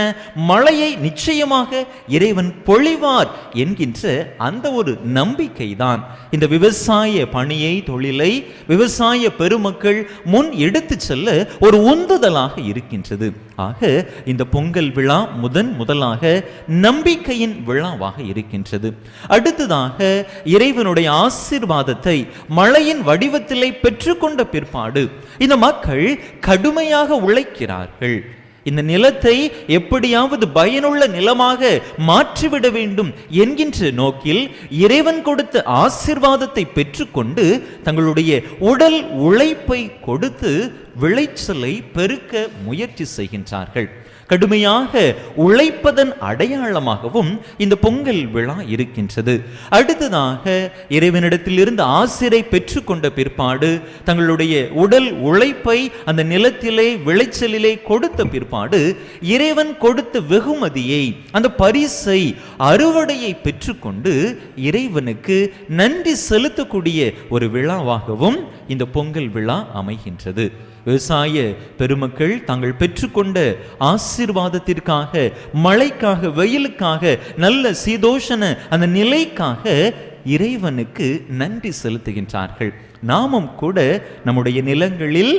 மழையை நிச்சயமாக இறைவன் பொழிவார் என்கின்ற அந்த ஒரு நம்பிக்கை தான் இந்த விவசாய பணியை தொழிலை விவசாய பெருமக்கள் முன் எடுத்து செல்ல ஒரு உந்துதலாக இருக்கின்றது. ஆக இந்த பொங்கல் விழா முதலாக நம்பிக்கையின் விழாவாக இருக்கின்றது. அடுத்ததாக இறைவனுடைய ஆசீர்வாதத்தை மழையின் வடிவத்திலே பெற்றுக்கொண்ட பிற்பாடு இந்த மக்கள் கடுமையாக உழைக்கிறார்கள். இந்த நிலத்தை எப்படியாவது பயனுள்ள நிலமாக மாற்றிவிட வேண்டும் என்கின்ற நோக்கில் இறைவன் கொடுத்த ஆசீர்வாதத்தை பெற்றுக்கொண்டு தங்களுடைய உடல் உழைப்பை கொடுத்து விளைச்சலை பெருக்க முயற்சி செய்கின்றார்கள். கடுமையாக உழைப்பதன் அடையாளமாகவும் இந்த பொங்கல் விழா இருக்கின்றது. அடுத்ததாக இறைவனிடத்திலிருந்து ஆசிரை பெற்றுக்கொண்ட பிற்பாடு தங்களுடைய உடல் உழைப்பை அந்த நிலத்திலே விளைச்சலிலே கொடுத்த பிற்பாடு இறைவன் கொடுத்த வெகுமதியை அந்த பரிசை அறுவடையை பெற்றுக்கொண்டு இறைவனுக்கு நன்றி செலுத்தக்கூடிய ஒரு விழாவாகவும் இந்த பொங்கல் விழா அமைகின்றது. விவசாய பெருமக்கள் தாங்கள் பெற்றுக்கொண்ட ஆசீர்வாதத்திற்காக மழைக்காக வெயிலுக்காக நல்ல சீதோஷண அந்த நிலைக்காக இறைவனுக்கு நன்றி செலுத்துகின்றார்கள். நாமும் கூட நம்முடைய நிலங்களில்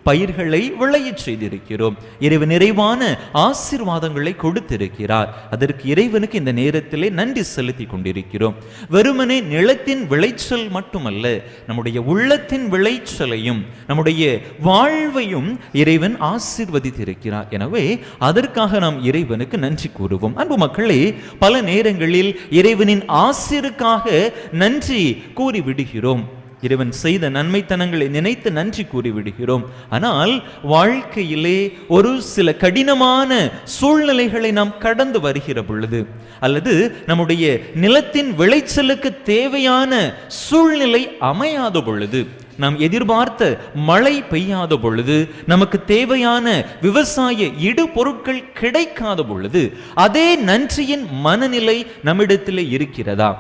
பயிர்களை விளையச் செய்திருக்கிறோம். இறைவன் நிறைவான ஆசீர்வாதங்களை கொடுத்திருக்கிறார். அதற்கு இறைவனுக்கு இந்த நேரத்திலே நன்றி செலுத்தி கொண்டிருக்கிறோம். வெறுமனே நிலத்தின் விளைச்சல் மட்டுமல்ல, நம்முடைய உள்ளத்தின் விளைச்சலையும் நம்முடைய வாழ்வையும் இறைவன் ஆசீர்வதித்திருக்கிறார். எனவே அதற்காக நாம் இறைவனுக்கு நன்றி கூறுவோம். அன்பு மக்களே, பல நேரங்களில் இறைவனின் ஆசீருக்காக நன்றி கூறிவிடுகிறோம். இறைவன் செய்த நன்மைத்தனங்களை நினைத்து நன்றி கூறிவிடுகிறோம். ஆனால் வாழ்க்கையிலே ஒரு சில கடினமான சூழ்நிலைகளை நாம் கடந்து வருகிற பொழுது அல்லது நம்முடைய நிலத்தின் விளைச்சலுக்கு தேவையான சூழ்நிலை அமையாத பொழுது, நாம் எதிர்பார்த்த மழை பெய்யாத பொழுது, நமக்கு தேவையான விவசாய இடுபொருட்கள் கிடைக்காத பொழுது அதே நன்றியின் மனநிலை நம்மிடத்திலே இருக்கிறதா?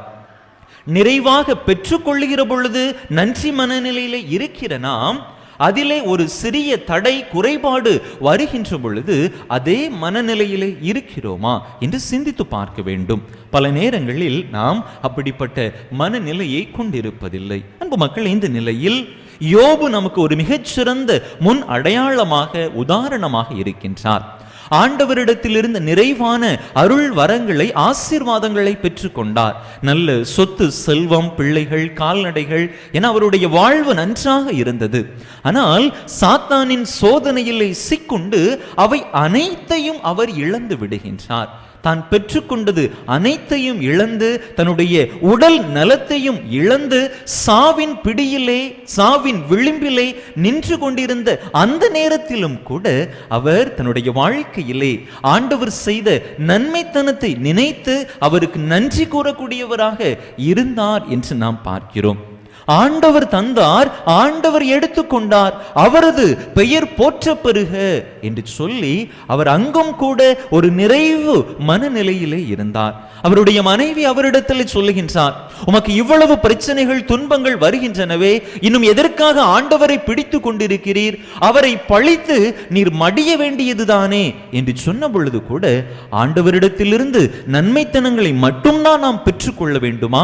நிறைவாக பெற்றுக்கொள்ளுகிற பொழுது நன்றி மனநிலையில இருக்கிற நாம் அதிலே ஒரு சிறிய தடை குறைபாடு வருகின்ற பொழுது அதே மனநிலையிலே இருக்கிறோமா என்று சிந்தித்து பார்க்க வேண்டும். பல நேரங்களில் நாம் அப்படிப்பட்ட மனநிலையை கொண்டிருப்பதில்லை. அன்பு மக்கள், இந்த நிலையில் யோபு நமக்கு ஒரு மிகச்சிறந்த முன் அடையாளமாக உதாரணமாக இருக்கின்றார். ஆண்டவரிடத்திலிருந்து நிறைவான அருள் வரங்களை ஆசீர்வாதங்களை பெற்றுக்கொண்டார். நல்ல சொத்து செல்வம் பிள்ளைகள் கால்நடைகள் என அவருடைய வாழ்வு நன்றாக இருந்தது. ஆனால் சாத்தானின் சோதனையிலே சிக்குண்டு அவை அனைத்தையும் அவர் இழந்து விடுகின்றார். தான் பெற்றுக்கொண்டது அனைத்தையும் இழந்து தன்னுடைய உடல் நலத்தையும் இழந்து சாவின் பிடியிலே சாவின் விளிம்பிலே நின்று கொண்டிருந்த அந்த நேரத்திலும் கூட அவர் தன்னுடைய வாழ்க்கையிலே ஆண்டவர் செய்த நன்மைத்தனத்தை நினைத்து அவருக்கு நன்றி கூறக்கூடியவராக இருந்தார் என்று நாம் பார்க்கிறோம். ஆண்டவர் தந்தார், ஆண்டவர் எடுத்துக்கொண்டார், அவரது பெயர் போற்ற பெறுக என்று சொல்லி அவர் அங்கும் கூட ஒரு நிறைவு மனநிலையிலே இருந்தார். அவருடைய மனைவி அவரிடத்தில் சொல்லுகின்றார், உமக்கு இவ்வளவு பிரச்சனைகள் துன்பங்கள் வருகின்றனவே, இன்னும் எதற்காக ஆண்டவரை பிடித்து கொண்டிருக்கிறீர்? அவரை பழித்து நீர் மடிய வேண்டியதுதானே என்று சொன்ன பொழுது கூட ஆண்டவரிடத்திலிருந்து நன்மைத்தனங்களை மட்டும்தான் நாம் பெற்றுக்கொள்ள வேண்டுமா?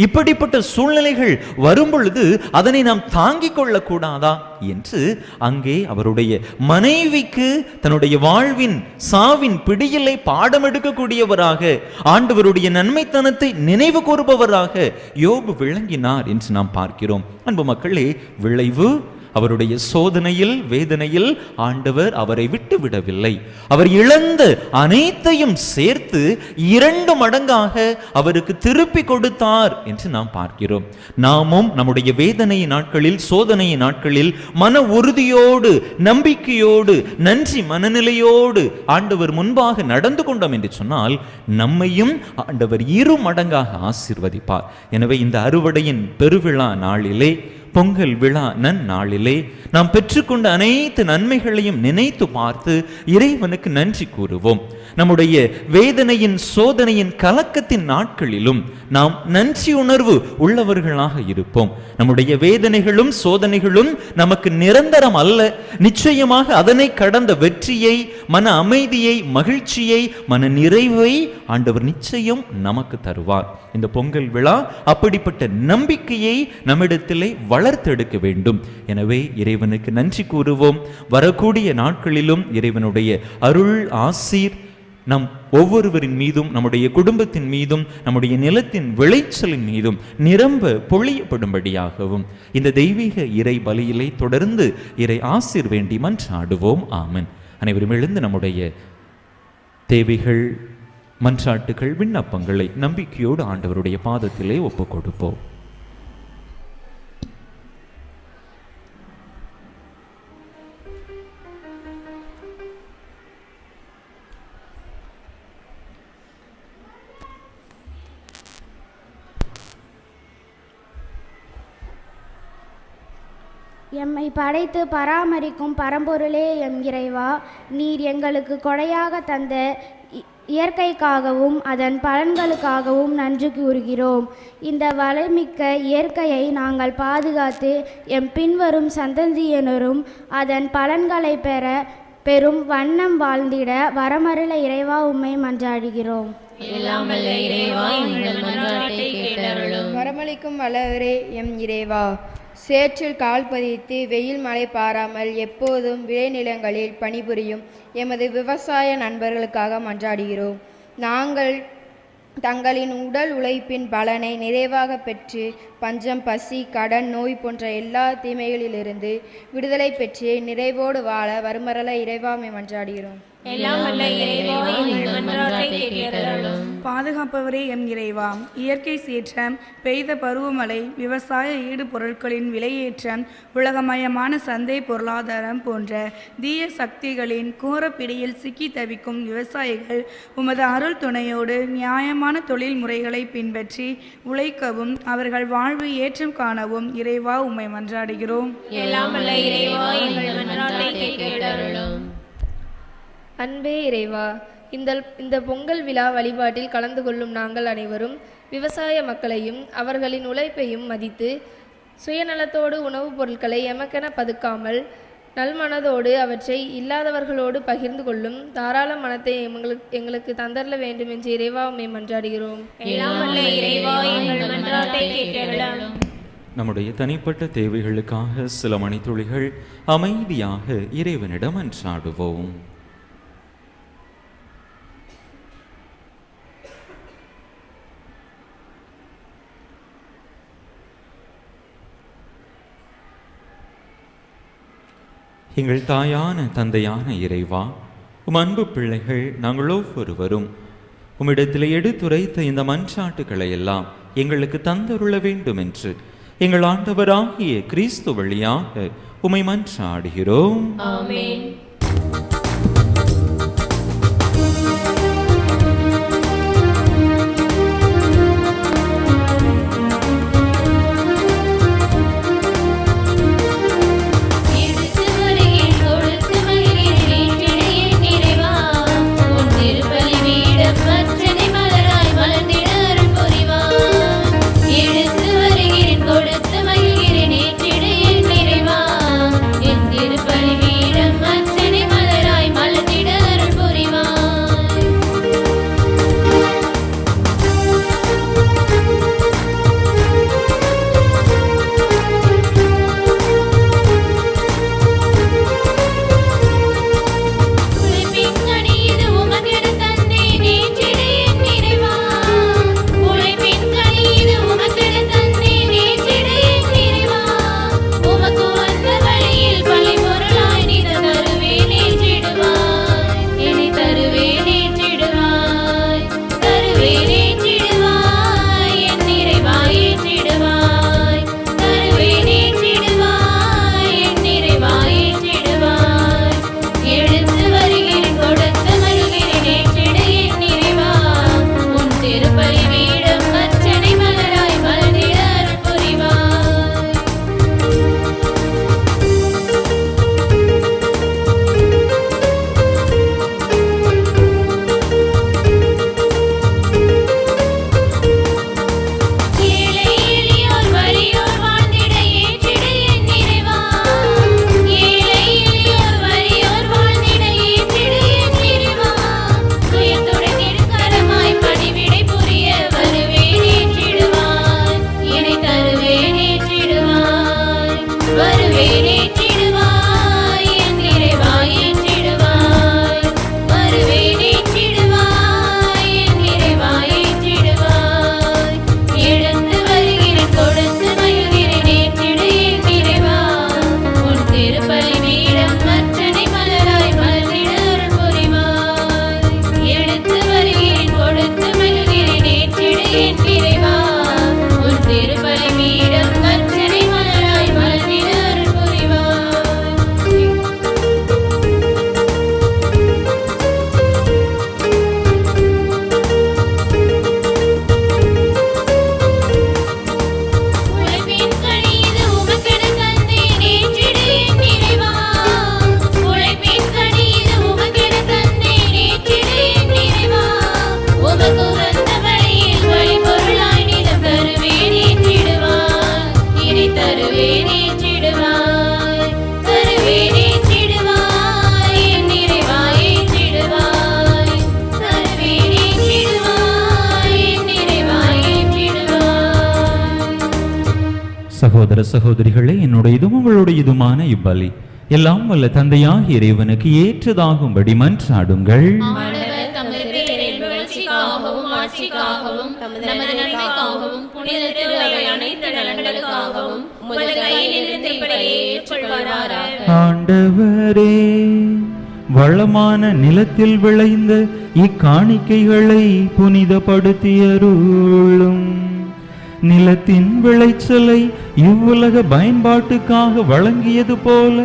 இப்படிப்பட்ட சூழ்நிலைகள் வரும் பொழுது அதனை நாம் தாங்கிக் கொள்ளக்கூடாதா என்று அங்கே அவருடைய மனைவிக்கு தன்னுடைய வாழ்வின் சாவின் பிடியிலே பாடம் எடுக்கக்கூடியவராக ஆண்டவருடைய நன்மைத்தனத்தை நினைவு கூறுபவராக யோபு விளங்கினார் என்று நாம் பார்க்கிறோம். அன்பு மக்களே, விளைவு அவருடைய சோதனையில் வேதனையில் ஆண்டவர் அவரை விட்டு விடவில்லை. அவர் இழந்த அனைத்தையும் சேர்த்து 2 மடங்காக அவருக்கு திருப்பி கொடுத்தார் என்று நாம் பார்க்கிறோம். நாமும் நம்முடைய வேதனை நாட்களில் சோதனை நாட்களில் மன உறுதியோடு நம்பிக்கையோடு நன்றி மனநிலையோடு ஆண்டவர் முன்பாக நடந்து கொண்டோம் என்று சொன்னால் நம்மையும் ஆண்டவர் 2 மடங்காக ஆசீர்வதிப்பார். எனவே இந்த அறுவடையின் பெருவிழா நாளிலே, பொங்கல் விழா நன்னாளிலே நாம் பெற்றுக்கொண்ட அனைத்து நன்மைகளையும் நினைத்து பார்த்து இறைவனுக்கு நன்றி கூறுவோம். நம்முடைய வேதனையின் சோதனையின் கலக்கத்தின் நாட்களிலும் நாம் நன்றி உணர்வு உள்ளவர்களாக இருப்போம். நம்முடைய வேதனைகளும் சோதனைகளும் நமக்கு நிரந்தரம் அல்ல. நிச்சயமாக அதனை கடந்த வெற்றியை, மன அமைதியை, மகிழ்ச்சியை, மன நிறைவை ஆண்டவர் நிச்சயம் நமக்கு தருவார். இந்த பொங்கல் விழா அப்படிப்பட்ட நம்பிக்கையை நம்மிடத்திலே வளர்த்தெடுக்க வேண்டும். எனவே இறைவனுக்கு நன்றி கூறுவோம். வரக்கூடிய நாட்களிலும் இறைவனுடைய அருள் ஆசீர் நம் ஒவ்வொருவரின் மீதும், நம்முடைய குடும்பத்தின் மீதும், நம்முடைய நிலத்தின் விளைச்சலின் மீதும் நிரம்ப பொழியப்படும்படியாகவும் இந்த தெய்வீக இறை பலியிலே தொடர்ந்து இறை ஆசீர் வேண்டி மன்றாடுவோம். ஆமென். அனைவரும் எழுந்து நம்முடைய தேவைகள், மன்றாட்டுகள், விண்ணப்பங்களை நம்பிக்கையோடு ஆண்டவருடைய பாதத்திலே ஒப்புக் கொடுப்போம். எம்மை படைத்து பராமரிக்கும் பரம்பொருளே எம் இறைவா, நீர் எங்களுக்கு கொடையாக தந்த இயற்கைக்காகவும் அதன் பலன்களுக்காகவும் நன்றி கூறுகிறோம். இந்த வளமிக்க இயற்கையை நாங்கள் பாதுகாத்து எம் பின்வரும் சந்ததியினரும் அதன் பலன்களை பெறும் வண்ணம் வாழ்ந்திட வரமருள இறைவா உம்மை மன்றாடுகிறோம். எல்லாம் வல்ல இறைவா, எங்கள் மன்றாட்டை கேட்டருளும். வரமளிக்கும் வல்லவரே எம் இறைவா, சேற்றில் கால் பதித்து வெயில் மழை பாராமல் எப்போதும் விளைநிலங்களில் பணிபுரியும் எமது விவசாய நண்பர்களுக்காக மன்றாடுகிறோம். நாங்கள் தங்களின் உடல் உழைப்பின் பலனை நிறைவாக பெற்று பஞ்சம், பசி, கடன், நோய் போன்ற எல்லா தீமைகளிலிருந்து விடுதலை பெற்று நிறைவோடு வாழ வருமரல இறைவாமை மன்றாடுகிறோம். பாதுகாப்பவரே எம் இறைவா, இயற்கை சீற்றம், பெய்த பருவமழை, விவசாய ஈடு பொருட்களின் விலையேற்றம், உலகமயமான சந்தை பொருளாதாரம் போன்ற தீய சக்திகளின் கோரப்பிடியில் சிக்கி தவிக்கும் விவசாயிகள் உமது அருள் துணையோடு நியாயமான தொழில் முறைகளை பின்பற்றி உழைக்கவும் அவர்கள் வாழ்வு ஏற்றம் காணவும் இறைவா உம்மை மன்றாடுகிறோம். அன்பே இறைவா, இந்த பொங்கல் விழா வழிபாட்டில் கலந்து கொள்ளும் நாங்கள் அனைவரும் விவசாய மக்களையும் அவர்களின் உழைப்பையும் மதித்து சுயநலத்தோடு உணவுப் பொருட்களை எமக்கென பதுக்காமல் நல்மனதோடு அவற்றை இல்லாதவர்களோடு பகிர்ந்து கொள்ளும் தாராள மனத்தை எங்களுக்கு தந்தரல வேண்டும் என்று இறைவா உம்மை மன்றாடுகிறோம். நம்முடைய தனிப்பட்ட தேவைகளுக்காக சில மணித்துளிகள் அமைதியாக இறைவனிடம் மன்றாடுவோம். எங்கள் தாயான தந்தையான இறைவா, உம் அன்பு பிள்ளைகள் நாங்கள் ஒவ்வொருவரும் உம்மிடத்தில் எடுத்துரைத்த இந்த மன்றாட்டுக்களை எல்லாம் எங்களுக்கு தந்தருள வேண்டும் என்று எங்கள் ஆண்டவராகிய கிறிஸ்து வழியாக உம்மை மன்றாடுகிறோம். ஆமென். பலிபீடம் மற்ற சகோதர சகோதரிகளே, என்னுடையதும் உங்களுடையதுமான இப்பலி எல்லாம் வல்ல தந்தையாகிய இறைவனுக்கு ஏற்றதாகும்படி மன்றாடுங்கள். ஆண்டவர் தமது பேரின் புகழ்ச்சிக்காகவும் ஆட்சிக்காகவும் நமது நன்மைக்காகவும் புனித திரு அவை அனைத்து நலன்களுக்காகவும் உமது கையிலிருந்து இப்படியே ஏற்றுக்கொள்வாராக. ஆண்டவரே, வளமான நிலத்தில் விளைந்த இக்காணிக்கைகளை புனிதப்படுத்தியருளும். நிலத்தின் விளைச்சலை இவ்வுலக பயன்பாட்டுக்காக வழங்கியது போல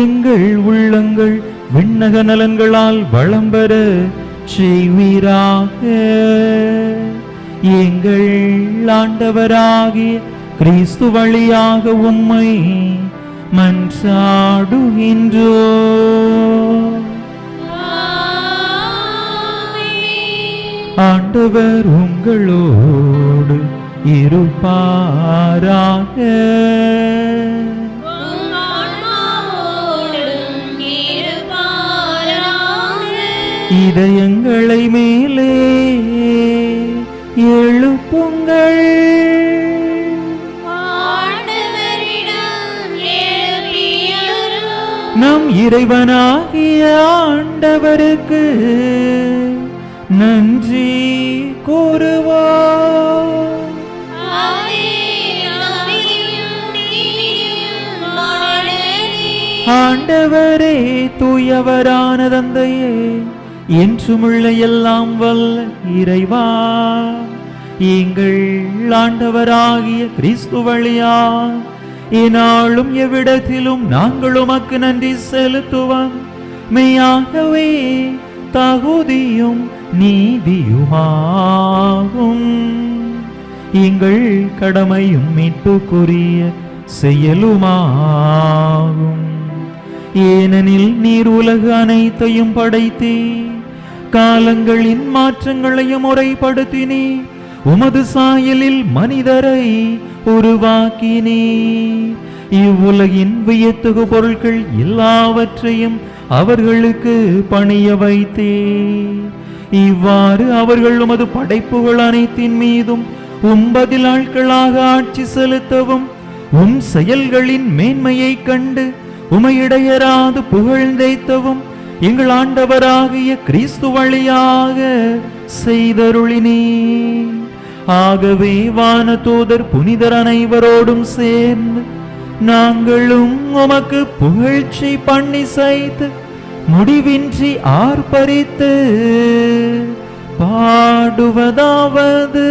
எங்கள் உள்ளங்கள் விண்ணக நலன்களால் வளம் பெற செய்வீராக. எங்கள் ஆண்டவராகிய கிறிஸ்து வழியாக உம்மை மன்றாடுகின்றோ. ஆண்டவர் உங்களோடு இருப்பாராக. இதயங்களை மேலே எழுப்புங்கள். நம் இறைவனாகிய ஆண்டவருக்கு நன்றி கூறுவோம். ஆண்டவரே, தூயவரான தந்தையே, என்றுமுள்ள எல்லாம் வல்ல இறைவா, எங்கள் ஆண்டவராகிய கிறிஸ்து வழியா இந்நாளும் எவ்விடத்திலும் நாங்கள் உமக்கு நன்றி செலுத்துவோம். மெய்யாகவே தகுதியும் நீதியுமாகும். எங்கள் கடமையும் மீட்புக்குரிய செயலுமாகும். ஏனெனில் நீர் உலக அனைத்தையும் படைத்தே காலங்களின் மாற்றங்களையும் முறைப்படுத்தினே. உமது சாயலில் மனிதரை உருவாக்கினே. இவ்வுலகின் வியத்தகு பொருட்கள் எல்லாவற்றையும் அவர்களுக்கு பணிய வைத்தே. இவ்வாறு அவர்கள் உமது படைப்புகள் அனைத்தின் மீதும் 9 நாட்களாக ஆட்சி செலுத்தவும் உம் செயல்களின் மேன்மையை கண்டு உமையிடையராது புகழ்ந்தேத்தவும் எங்கள் ஆண்டவராகிய கிறிஸ்து வழியாக செய்தருளினே. ஆகவே வானதூதர் புனிதர் அனைவரோடும் சேர்ந்து நாங்களும் உமக்கு புகழ்ச்சி பண்ணி செய்து முடிவின்றி ஆர்ப்பரித்து பாடுவதாவது: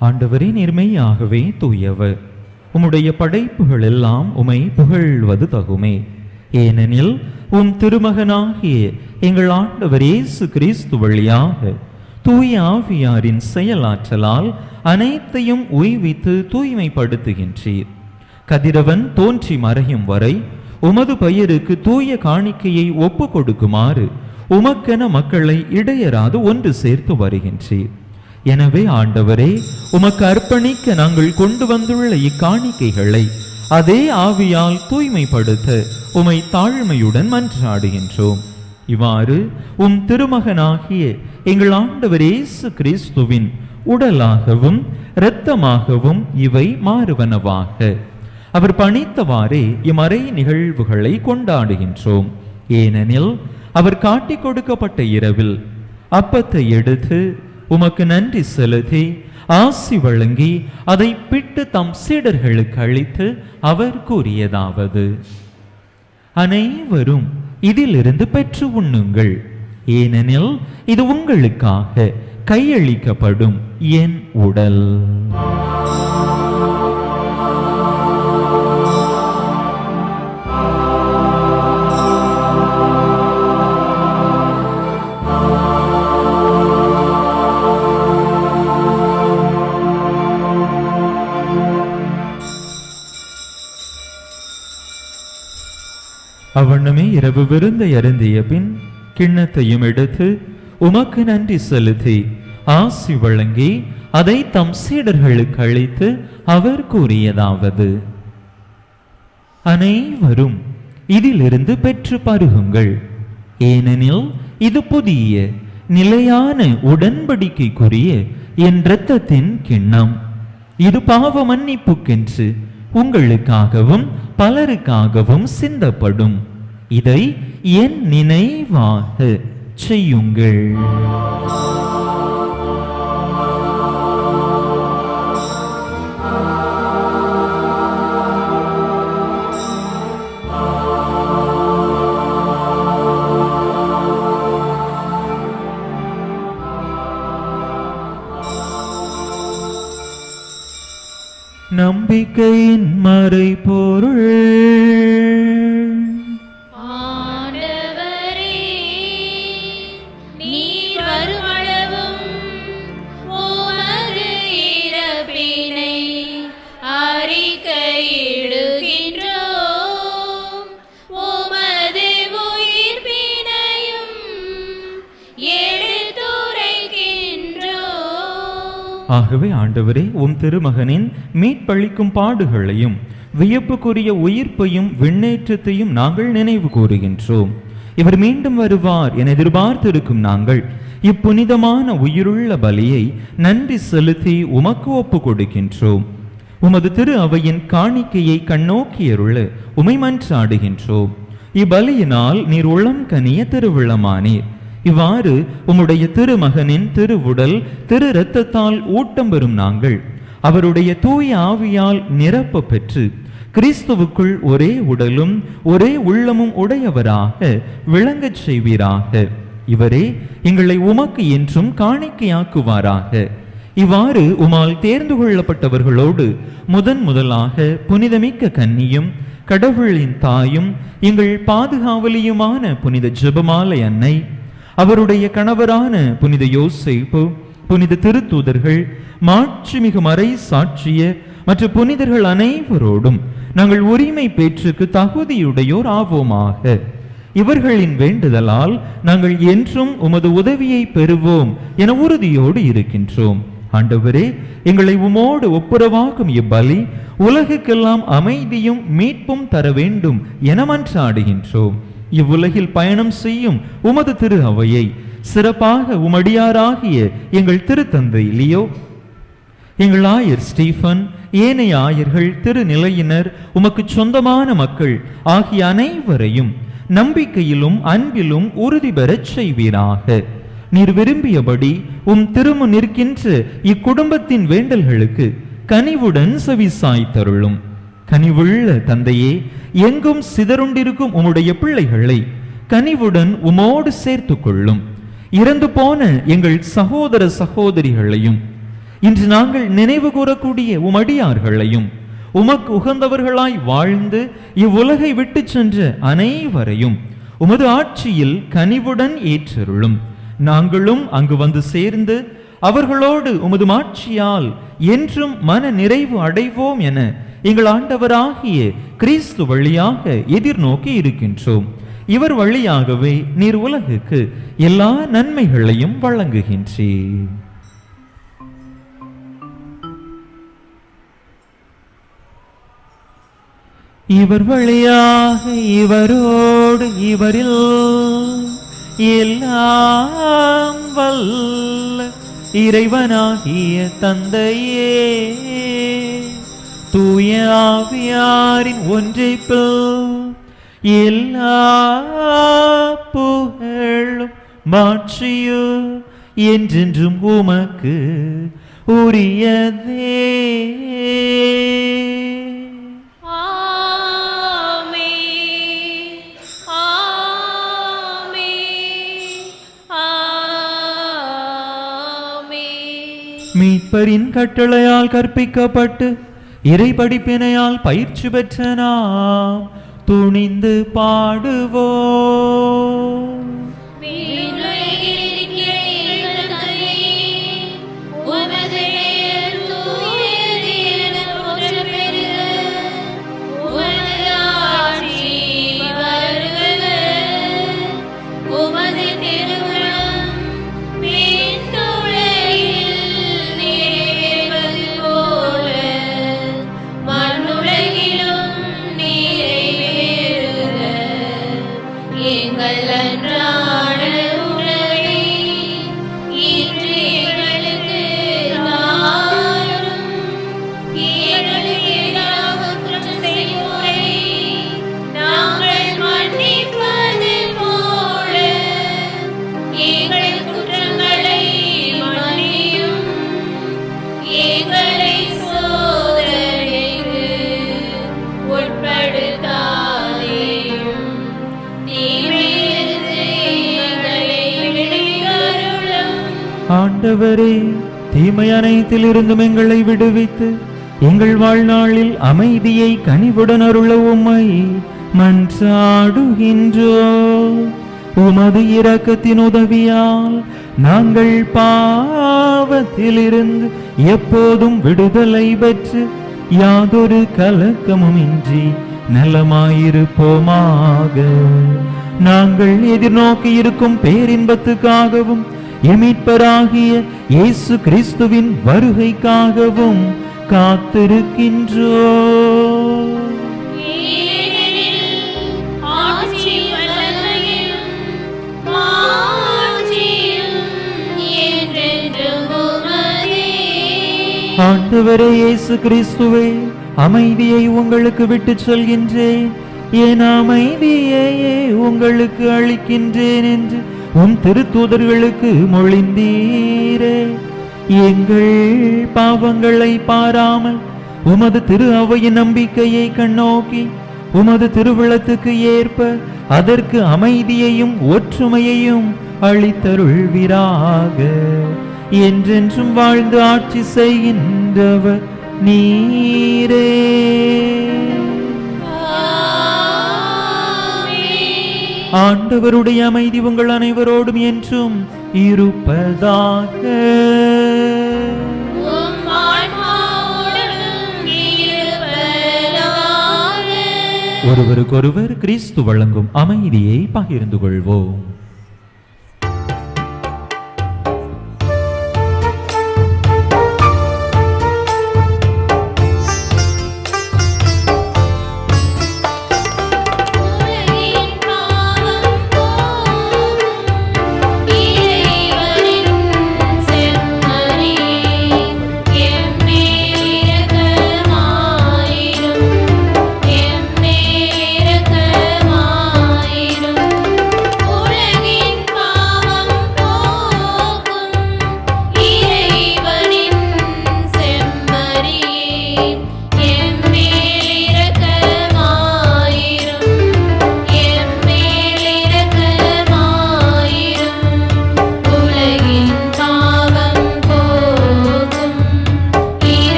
ஆண்டவரே, நேர்மையாகவே தூயவர். உம்முடைய படைப்புகள் எல்லாம் உமை புகழ்வது தகுமே. ஏனெனில் உம் திருமகனாகிய எங்கள் ஆண்டவர் இயேசு கிறிஸ்து வழியாக தூய ஆவியாரின் செயலாற்றலால் அனைத்தையும் உய்வித்து தூய்மைப்படுத்துகின்றீர். கதிரவன் தோன்றி மறையும் வரை உமது பெயருக்கு தூய காணிக்கையை ஒப்பு கொடுக்குமாறு உமக்கென மக்களை இடையராது ஒன்று சேர்த்து வருகின்றீர். எனவே ஆண்டவரே, உமக்கு அர்ப்பணிக்க நாங்கள் கொண்டு வந்துள்ள இக்காணிக்கைகளை அதே ஆவியால் தூய்மைப்படுத்த உமை தாழ்மையுடன் மன்றாடுகின்றோம். இவ்வாறு உம் திருமகனாகிய எங்கள் ஆண்டவர் இயேசு கிறிஸ்துவின் உடலாகவும் இரத்தமாகவும் இவை மாறுவனவாக. அவர் பணித்தவாறே இம்மறை நிகழ்வுகளை கொண்டாடுகின்றோம். ஏனெனில் அவர் காட்டிக் கொடுக்கப்பட்ட இரவில் அப்பத்தை எடுத்து உமக்கு நன்றி செலுத்தி ஆசி வழங்கி அதை பிட்டு தம் சீடர்களுக்கு அளித்து அவர் கூறியதாவது: அனைவரும் இதிலிருந்து பெற்று உண்ணுங்கள், ஏனெனில் இது உங்களுக்காக கையளிக்கப்படும் என் உடல். அவ்வண்ணமே இரவு விருந்தை அருந்திய பின் கிண்ணத்தையும் எடுத்து உமக்கு நன்றி செலுத்தி ஆசி வழங்கி அதை தம் சீடர்களுக்கு அளித்து அவர் கூறியதாவது: அனைவரும் இதிலிருந்து பெற்று பருகுங்கள், ஏனெனில் இது புதிய நிலையான உடன்படிக்கைக்குரிய என் இரத்தத்தின் கிண்ணம். இது பாவ மன்னிப்புக்கென்று உங்களுக்காகவும் பலருக்காகவும் சிந்தப்படும். இதை என் நினைவாக செய்யுங்கள். நம்பிக்கையின் மறைபொருள். ஆண்டவரே, நீர் வருமளவும் உமது இறப்பினை அறிக்கையிடுகின்றோம், உமது உயிர்ப்பினையும் எடுத்துரைக்கின்றோம். ஆகவே ஆண்டவரே, உம் திருமகனின் மீட்பளிக்கும் பாடுகளையும் வியப்புக்குரிய உயிர்ப்பையும் விண்ணேற்றத்தையும் நாங்கள் நினைவு கூறுகின்றோம். இவர் மீண்டும் வருவார் என எதிர்பார்த்திருக்கும் நாங்கள் இப்புனிதமான உயிருள்ள பலியை நன்றி செலுத்தி உமக்கு ஒப்பு கொடுக்கின்றோம். உமது திரு அவையின் காணிக்கையை கண்ணோக்கியருள உமை மன்றாடுகின்றோம். இப்பலியினால் நீர் உளம் கனிய திருவிழமானீர். இவ்வாறு உம்முடைய திருமகனின் திருவுடல் திரு இரத்தத்தால் ஊட்டம் பெறும் நாங்கள் அவருடைய தூய ஆவியால் நிரப்ப பெற்று கிறிஸ்துவுக்குள் ஒரே உடலும் ஒரே உள்ளமும் உடையவராக விளங்கச் செய்வீராக. இவரே எங்களை உமக்கு என்றும் காணிக்கையாக்குவாராக. இவ்வாறு உமால் தேர்ந்து கொள்ளப்பட்டவர்களோடு முதலாக புனிதமிக்க கன்னியும் கடவுளின் தாயும் எங்கள் பாதுகாவலியுமான புனித ஜெபமாலை அன்னை, அவருடைய கணவரான புனித யோசேப்பு, புனித திருத்தூதர்கள், மாட்சிமிகு மறை சாட்சிய மற்ற புனிதர்கள் அனைவரோடும் நாங்கள் உரிமை பேற்றுக்கு தகுதியுடையோர் ஆவோமாக. இவர்களின் வேண்டுதலால் நாங்கள் என்றும் உமது உதவியை பெறுவோம் என உறுதியோடு இருக்கின்றோம். ஆண்டவரே, எங்களை உமோடு ஒப்புரவாக்கும் இப்பலி உலகுக்கெல்லாம் அமைதியும் மீட்பும் தர வேண்டும் என மன்றாடுகின்றோம். இவ்வுலகில் பயணம் செய்யும் உமது திரு அவையை சிறப்பாக உமடியாராகிய எங்கள் திருத்தந்தை லியோ, எங்கள் ஆயர் ஸ்டீஃபன், ஏனைய ஆயர்கள், திருநிலையினர், உமக்கு சொந்தமான மக்கள் ஆகிய அனைவரையும் நம்பிக்கையிலும் அன்பிலும் உறுதி பெறச் செய்வீராக. நீர் விரும்பியபடி திருமு நிற்கின்ற இக்குடும்பத்தின் வேண்டல்களுக்கு கனிவுடன் செவிசாய்த்தருளும். கனிவுள்ள தந்தையே, எங்கும் சிதறுண்டிருக்கும் உம்முடைய பிள்ளைகளை கனிவுடன் உமோடு சேர்த்து கொள்ளும். இறந்து போன எங்கள் சகோதர சகோதரிகளையும் இன்று நாங்கள் நினைவு கூறக்கூடிய உமடியார்களையும் உமக்கு உகந்தவர்களாய் வாழ்ந்து இவ்வுலகை விட்டு சென்ற அனைவரையும் உமது ஆட்சியில் கனிவுடன் ஏற்றருளும். நாங்களும் அங்கு வந்து சேர்ந்து அவர்களோடு உமது ஆட்சியால் என்றும் மன நிறைவு அடைவோம் என எங்கள் ஆண்டவராகிய கிறிஸ்து வழியாக எதிர்நோக்கி இருக்கின்றோம். இவர் வழியாகவே நீர் உலகுக்கு எல்லா நன்மைகளையும் வழங்குகின்றீர். இவர் வழியாக இவரோடு இவரில் எல்லாம் வல்ல இறைவனாகிய தந்தையே, தூய ஆவியாரின் ஒன்றைப்பில் எல்லா புகழும் மாற்றியும் என்றென்றும் உமக்கு உரியதே. மீட்பரின் கட்டளையால் கற்பிக்கப்பட்டு இறை படிப்பினையால் பயிற்சி பெற்ற நாம் துணிந்து பாடுவோம். ஆண்டவரே, தீமை அனைத்தில் இருந்தும் எங்களை விடுவித்து எங்கள் வாழ்நாளில் அமைதியை கனிவுடன் அருள உம்மை மன்றாடுகின்றோம். உமது இரக்கத்தின் உதவியால் நாங்கள் பாவத்திலிருந்து எப்போதும் விடுதலை பெற்று யாதொரு கலக்கமுமின்றி நலமாயிருப்போமாக. நாங்கள் எதிர்நோக்கி இருக்கும் பேரின்பத்துக்காகவும் மீட்பராகிய இயேசு கிறிஸ்துவின் வருகைக்காகவும் காத்திருக்கின்றோம். ஆண்டவரே இயேசு கிறிஸ்துவே, அமைதியை உங்களுக்கு விட்டுச் சொல்கின்றேன், என் அமைதியையே உங்களுக்கு அளிக்கின்றேன் என்று உம் திருத்தூதர்களுக்கு மொழிந்தீரே. எங்கள் பாவங்களை பாராமல் உமது திரு அவையின் நம்பிக்கையை கண்ணோக்கி உமது திருவிழத்துக்கு ஏற்ப அதற்கு அமைதியையும் ஒற்றுமையையும் அளித்தருள்வீராக. என்றென்றும் வாழ்ந்து ஆட்சி செய்கின்றவர் நீரே. ஆண்டவருடைய அமைதி உங்கள் அனைவரோடும் என்றும் இருப்பதாக. ஒருவருக்கொருவர் கிறிஸ்து வழங்கும் அமைதியை பகிர்ந்து கொள்வோம்.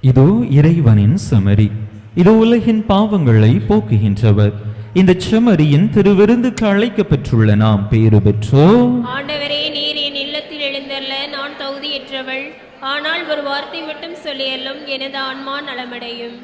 இதோ இறைவனின் செமரி, இதோ உலகின் பாவங்களை போக்குகின்றவர். இந்த செமரியின் திருவிருந்துக்கு அழைக்கப்பெற்றுள்ள நாம் பேறு பெற்றோம். ஆண்டவரே, நீர் என் இல்லத்தில் எழுந்தருள நான் தகுதியற்றவள். ஆனால் ஒரு வார்த்தை மட்டும் சொல்லியல்லும் எனது ஆன்மா நலமடையும்.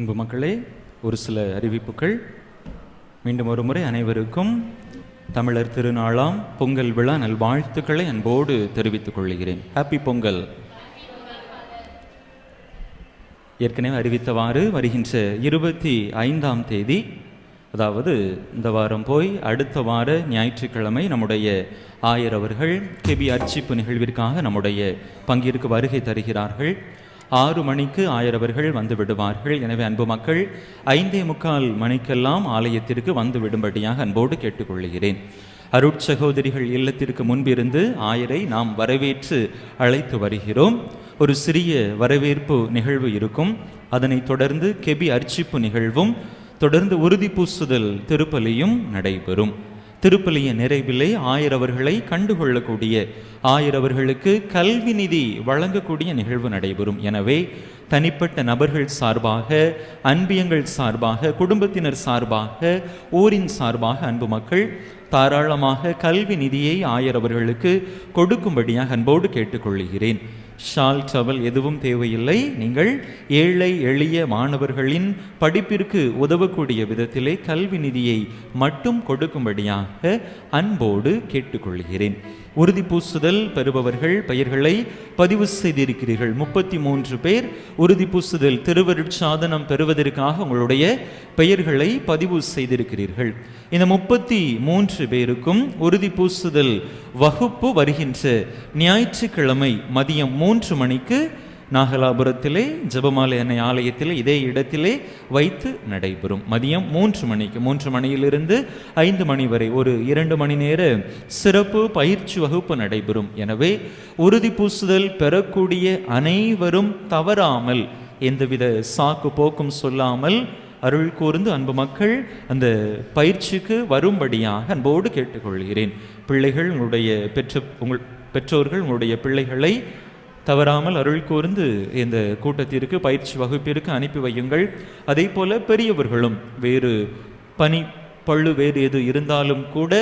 அன்பு மக்களே, ஒரு சில அறிவிப்புகள். மீண்டும் ஒரு முறை அனைவருக்கும் தமிழர் திருநாளாம் பொங்கல் விழா நல்வாழ்த்துக்களை அன்போடு தெரிவித்துக் கொள்கிறேன். ஹாப்பி பொங்கல். ஏற்கனவே அறிவித்தவாறு வருகின்ற 25ஆம் தேதி, அதாவது இந்த வாரம் போய் அடுத்த வார ஞாயிற்றுக்கிழமை நம்முடைய ஆயர் அவர்கள் கெபி அர்ச்சிப்பு நிகழ்விற்காக நம்முடைய பங்கிற்கு வருகை தருகிறார்கள். 6 மணிக்கு ஆயர் அவர்கள் வந்து விடுவார்கள். எனவே அன்பு மக்கள் 5:45 மணிக்கெல்லாம் ஆலயத்திற்கு வந்து விடும்படியாக அன்போடு கேட்டுக்கொள்கிறேன். அருட்சகோதரிகள் இல்லத்திற்கு முன்பிருந்து ஆயரை நாம் வரவேற்று அழைத்து வருகிறோம். ஒரு சிறிய வரவேற்பு நிகழ்வு இருக்கும். அதனைத் தொடர்ந்து கெபி அர்ச்சிப்பு நிகழ்வும், தொடர்ந்து உறுதி பூசுதல் திருப்பலியும் நடைபெறும். திருப்பலிய நிறைவிலே ஆயர் அவர்களை கண்டுகொள்ளக்கூடிய, ஆயர் அவர்களுக்கு கல்வி நிதி வழங்கக்கூடிய நிகழ்வு நடைபெறும். எனவே தனிப்பட்ட நபர்கள் சார்பாக, அன்பியங்கள் சார்பாக, குடும்பத்தினர் சார்பாக, ஊரின் சார்பாக அன்பு மக்கள் தாராளமாக கல்வி நிதியை ஆயர் அவர்களுக்கு கொடுக்கும்படியாக அன்போடு கேட்டுக்கொள்கிறேன். ஷால் டவல் எதுவும் தேவையில்லை. நீங்கள் ஏழை எளிய மாணவர்களின் படிப்பிற்கு உதவக்கூடிய விதத்திலே கல்வி நிதியை மட்டும் கொடுக்கும்படியாக அன்போடு கேட்டுக்கொள்கிறேன். உறுதி பூசுதல் பெறுபவர்கள் பெயர்களை பதிவு செய்திருக்கிறீர்கள். 33 பேர் உறுதி பூசுதல் திருவருட்சாதனம் பெறுவதற்காக உங்களுடைய பெயர்களை பதிவு செய்திருக்கிறீர்கள். இந்த 33 பேருக்கும் உறுதி பூசுதல் வகுப்பு வருகின்ற ஞாயிற்றுக்கிழமை மதியம் 3 மணிக்கு நாகலாபுரத்திலே ஜெபமாலை அன்னை ஆலயத்திலே இதே இடத்திலே வைத்து நடைபெறும். மதியம் 3 மணிக்கு 3 மணியிலிருந்து 5 மணி வரை ஒரு 2 மணி நேர சிறப்பு பயிற்சி வகுப்பு நடைபெறும். எனவே உறுதி பூசுதல் பெறக்கூடிய அனைவரும் தவறாமல் எந்தவித சாக்கு போக்கும் சொல்லாமல் அருள் கூர்ந்து அன்பு மக்கள் அந்த பயிற்சிக்கு வரும்படியாக அன்போடு கேட்டுக்கொள்கிறேன். பிள்ளைகள் உங்களுடைய பெற்றோர்கள் உங்களுடைய பிள்ளைகளை தவறாமல் அருள் கூர்ந்து இந்த கூட்டத்திற்கு பயிற்சி வகுப்பிற்கு அனுப்பி வையுங்கள். அதே போல பெரியவர்களும் வேறு பணி பள்ளு வேறு எது இருந்தாலும் கூட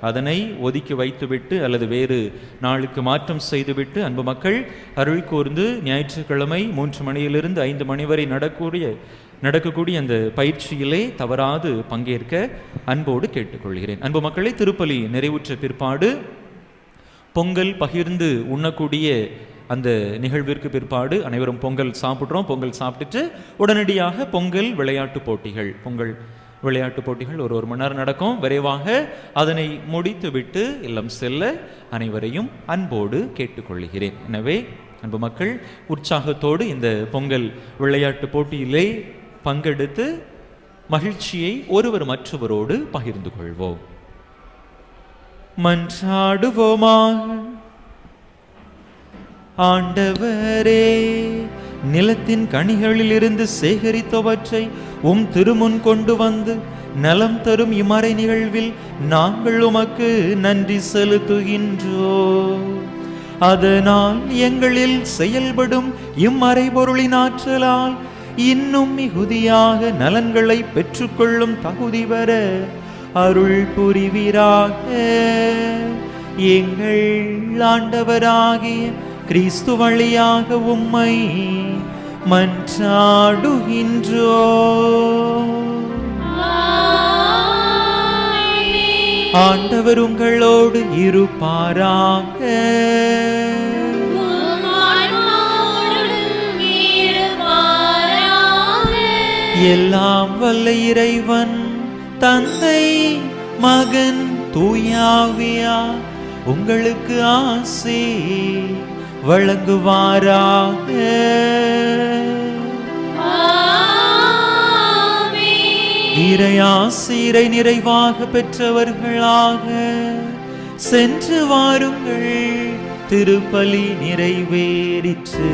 அதனை ஒதுக்கி வைத்துவிட்டு அல்லது வேறு நாளுக்கு மாற்றம் செய்துவிட்டு அன்பு மக்கள் அருள் கூர்ந்து ஞாயிற்றுக்கிழமை 3 மணியிலிருந்து 5 மணி வரை நடக்கக்கூடிய அந்த பயிற்சியிலே தவறாது பங்கேற்க அன்போடு கேட்டுக்கொள்கிறேன். அன்பு மக்களை, திருப்பலி நிறைவுற்ற பிற்பாடு பொங்கல் பகிர்ந்து உண்ணக்கூடிய அந்த நிகழ்விற்கு பிற்பாடு அனைவரும் பொங்கல் சாப்பிட்றோம். பொங்கல் சாப்பிட்டுட்டு உடனடியாக பொங்கல் விளையாட்டு போட்டிகள் ஒரு மணி நேரம் நடக்கும். விரைவாக அதனை முடித்துவிட்டு இல்லம் செல்ல அனைவரையும் அன்போடு கேட்டுக்கொள்கிறேன். எனவே அன்பு மக்கள், உற்சாகத்தோடு இந்த பொங்கல் விளையாட்டு போட்டியிலே பங்கெடுத்து மகிழ்ச்சியை ஒருவர் மற்றவரோடு பகிர்ந்து கொள்வோம். மன்றாடுவோமாக. ஆண்டவரே, நிலத்தின் கனிகளில் இருந்து சேகரித்தவற்றை உம் திருமுன் கொண்டு வந்து நலம் தரும் இம்மறை நிகழ்வில் நாங்கள் உமக்கு நன்றி செலுத்துகின்றோம். அதனால் எங்களில் செயல்படும் இம்மறை பொருளின் ஆற்றலால் இன்னும் மிகுதியாக நலன்களை பெற்றுக்கொள்ளும் தகுதி பெற அருள் புரிவீராக. எங்கள் ஆண்டவராகிய கிறிஸ்து வழியாக உம்மை மன்றாடுகின்றோம். ஆண்டவர் உங்களோடு இருப்பாராக. எல்லாம் வல்ல இறைவன் தந்தை மகன் தூயாவியார் உங்களுக்கு ஆசி வழங்குவாராக. இறையாசிரை நிறைவாக பெற்றவர்களாக சென்று வாருங்கள். திருப்பலி நிறைவேறிற்று.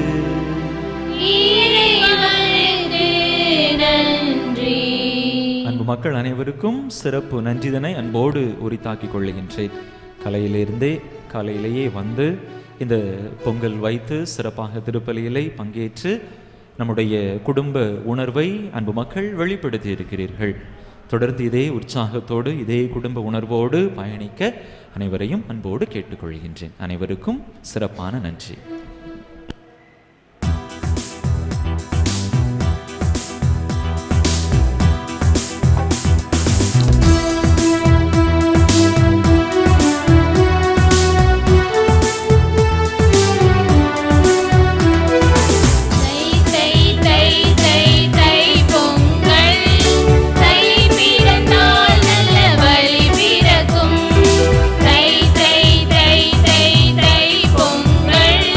அன்பு மக்கள் அனைவருக்கும் சிறப்பு நன்றிதனை அன்போடு உரித்தாக்கிக் கொள்ளுகின்றேன். காலையிலேயே வந்து இந்த பொங்கல் வைத்து சிறப்பாக திருப்பலியிலே பங்கேற்று நம்முடைய குடும்ப உணர்வை அன்பு மக்கள் வெளிப்படுத்தி இருக்கிறீர்கள். தொடர்ந்து இதே உற்சாகத்தோடு இதே குடும்ப உணர்வோடு பயணிக்க அனைவரையும் அன்போடு கேட்டுக்கொள்கின்றேன். அனைவருக்கும் சிறப்பான நன்றி. பொங்கல்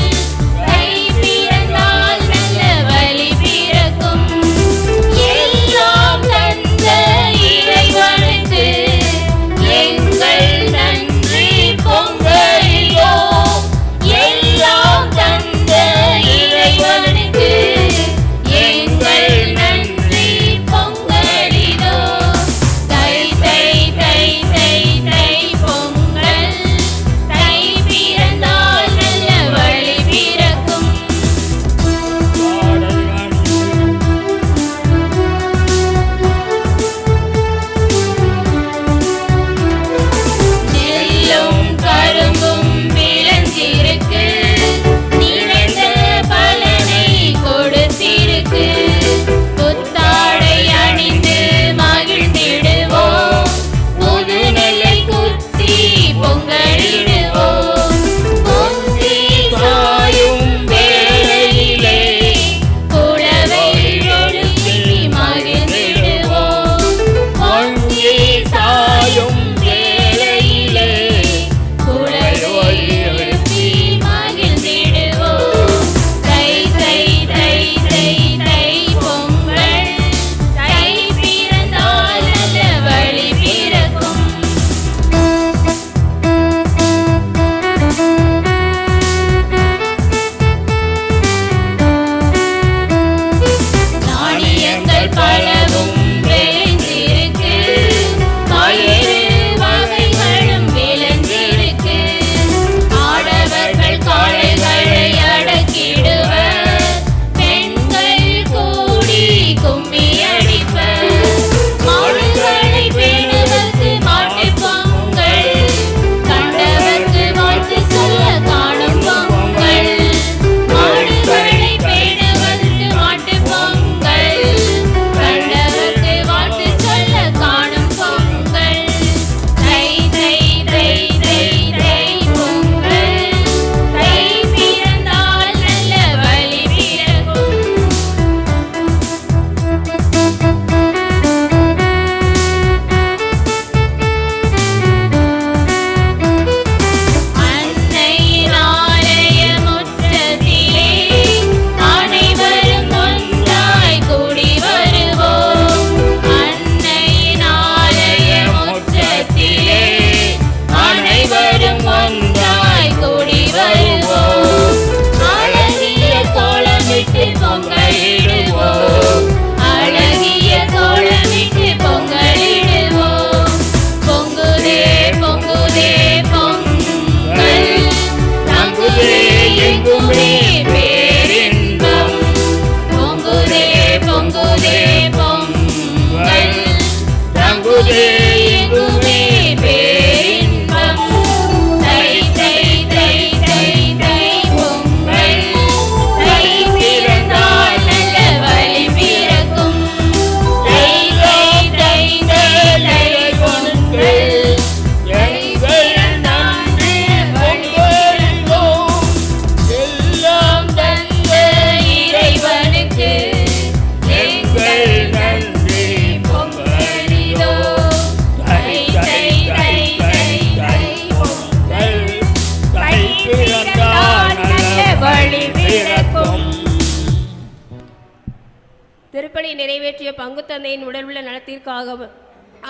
பங்கு தந்தையின் உடலுள்ள நலத்திற்காகவும்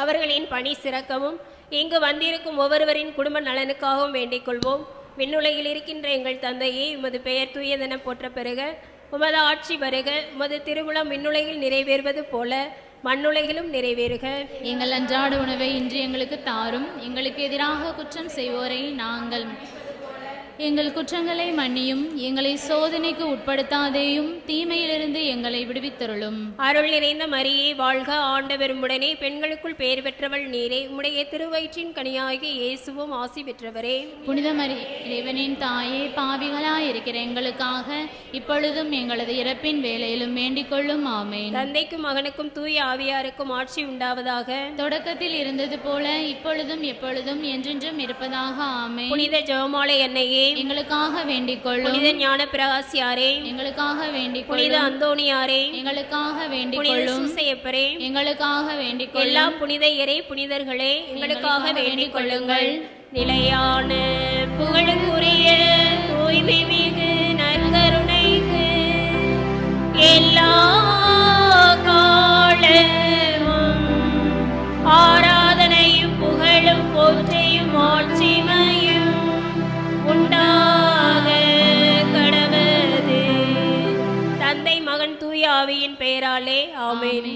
அவர்களின் பணி சிறக்கவும் இங்கு வந்திருக்கும் ஒவ்வொருவரின் குடும்ப நலனுக்காகவும் வேண்டிக் கொள்வோம். விண்ணுலகில் இருக்கின்ற எங்கள் தந்தையே, உமது பெயர் தூயதென போற்ற பெறுக. உமது ஆட்சி வருக. உமது திருவுளம் விண்ணுலகில் நிறைவேறுவது போல மண்ணுலகிலும் நிறைவேறுக. எங்கள் அன்றாட உணவை இன்று எங்களுக்கு தாரும். எங்களுக்கு எதிராக குற்றம் செய்வோரை நாங்கள் எங்கள் குற்றங்களை மன்னியும். எங்களை சோதனைக்கு உட்படுத்தாதேயும், தீமையிலிருந்து எங்களை விடுவித்தருளும். அருள் நிறைந்த மரியே வாழ்க, ஆண்டவர் உம்முடனே, பெண்களுக்குள் பெயர் பெற்றவள் நீரே. உம்முடைய திருவயிற்றின் கனியாகிய இயேசுவும் ஆசி பெற்றவரே. புனித மரி இறைவனின் தாயே, பாவிகளாய் இருக்கிற எங்களுக்காக இப்பொழுதும் எங்களது இறப்பின் வேளையிலும் வேண்டிக் கொள்ளும். ஆமேன். தந்தைக்கும் மகனுக்கும் தூய ஆவியாருக்கும் ஆட்சி உண்டாவதாக. தொடக்கத்தில் இருந்தது போல இப்பொழுதும் எப்பொழுதும் என்றென்றும் இருப்பதாக. ஆமேன். புனித ஜெபமாலை அன்னையே, எங்களுக்காக வேண்டிக் கொள்ளும். புனித ஞான பிரகாசியாரே, எங்களுக்காக வேண்டிக் புனித கொள்ளும். அந்தோணியாரே, எங்களுக்காக வேண்டிக் புனித கொள்ளும். சூசையப்பரே, எங்களுக்காக வேண்டிக் கொள்ளும். எல்லா புனித இறை புனிதர்களே, எங்களுக்காக வேண்டிக் கொள்ளுங்கள். நிலையான புகழுக்குரிய தூய்மை மிகு நற்கருணைக்கு எல்லா காலமும் ஆராதனையும் புகழும் போற்றையும் ஆட்சிமையும் உண்டாக கடவது. தந்தை மகன் தூய ஆவியின் பெயராலே ஆமென்.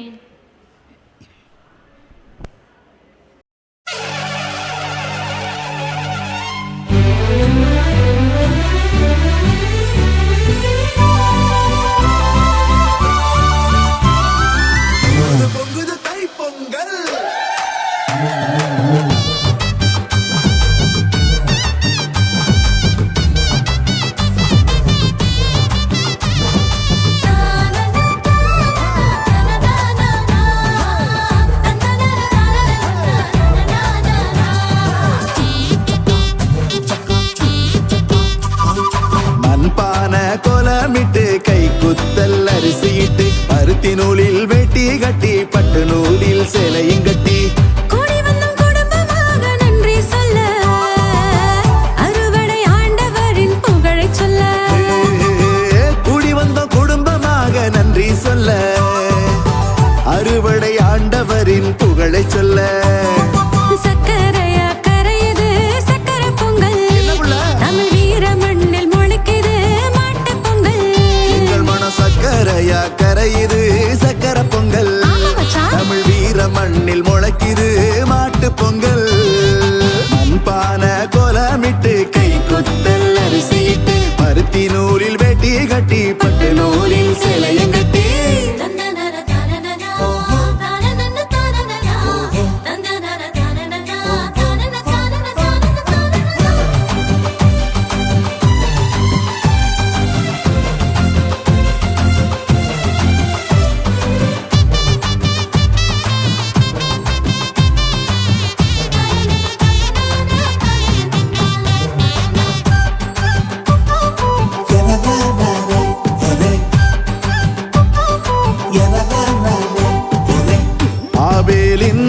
பொங்குது தை பொங்கல். மண்பான கோலமிட்டு கை குத்தல் அரிசியிட்டு பருத்தி நூலில் வெட்டி கட்டி பட்டு நூலில் சேலையும் கட்டி கூடி வந்தோம் குடும்பமாக நன்றி சொல்ல, அறுவடை ஆண்டவரின் புகழை சொல்ல. கூடி வந்த குடும்பமாக நன்றி சொல்ல, அறுவடை ஆண்டவரின் புகழை சொல்ல. சக்கரையா கரையுது சக்கரை பொங்கல், தமிழ் வீர மண்ணில் முளைக்குது மாட்டு பொங்கல். எங்கள் மன சக்கரையா கரையுது சக்கரை பொங்கல், தமிழ் வீர மண்ணில் முளைக்குது மாட்டு பொங்கல். மண்பான கோலமிட்டு கை குத்தல் அரிசியிட்டு பருத்தி நூலில் வெட்டி கட்டி பட்டு நூலில் சேலையும் கட்டி ஆபேலின்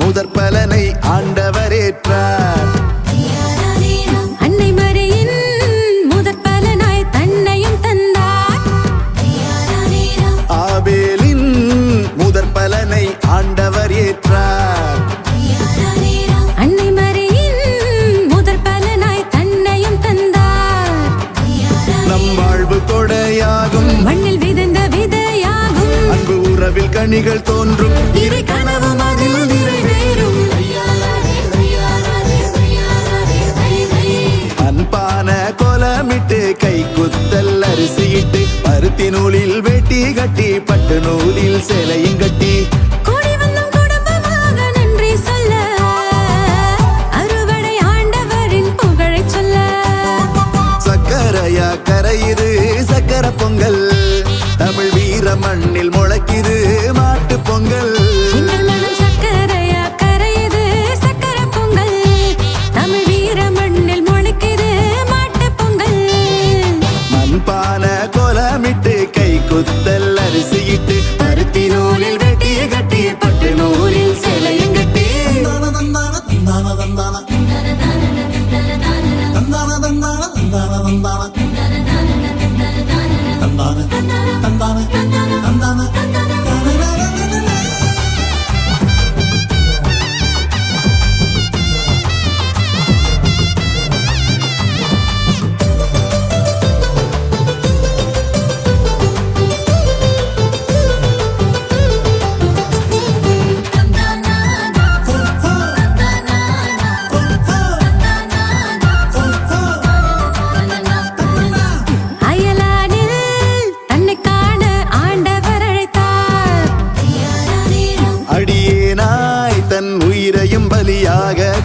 முதற் பலனை ஆண்டவர் ஏற்றார். அன்னை மரியின் முதற் பலனாய் தன்னையும் தந்தார். ஆபேலின் முதற் பலனை ஆண்டவர் ஏற்றார். அன்னை மரியின் முதற் பலனாய் தன்னையும் தந்தார். நம் வாழ்வு கொடையாகும், மண்ணில் விதைந்த விதையாகும், அன்பு உறவில் கனிகள் தோன்றும், இறை கனவும் அதில் நிறைவேறும். அன்பான கோலமிட்டு கை குத்தல் அரிசியிட்டு பருத்தி நூலில் வெட்டி கட்டி பட்டு நூலில் சேலையும் கட்டி கூடி வந்தோம் குடும்பமாக நன்றி சொல்ல, அறுவடை ஆண்டவரின் புகழை சொல்ல. சக்கரையா கரையுது சக்கரை பொங்கல், தமிழ் வீர மண்ணில் முளைக்குது மாட்டு பொங்கல். எங்கள் மனம் சக்கரையா கரையுது சக்கரை பொங்கல், தமிழ் வீர மண்ணில் முளைக்குது மாட்டு பொங்கல். மண்பான கோலமிட்டு கை குத்தல் அரிசியிட்டு பருத்தி நூலில் வெட்டி கட்டி பட்டு நூலில் சேலையும் கட்டி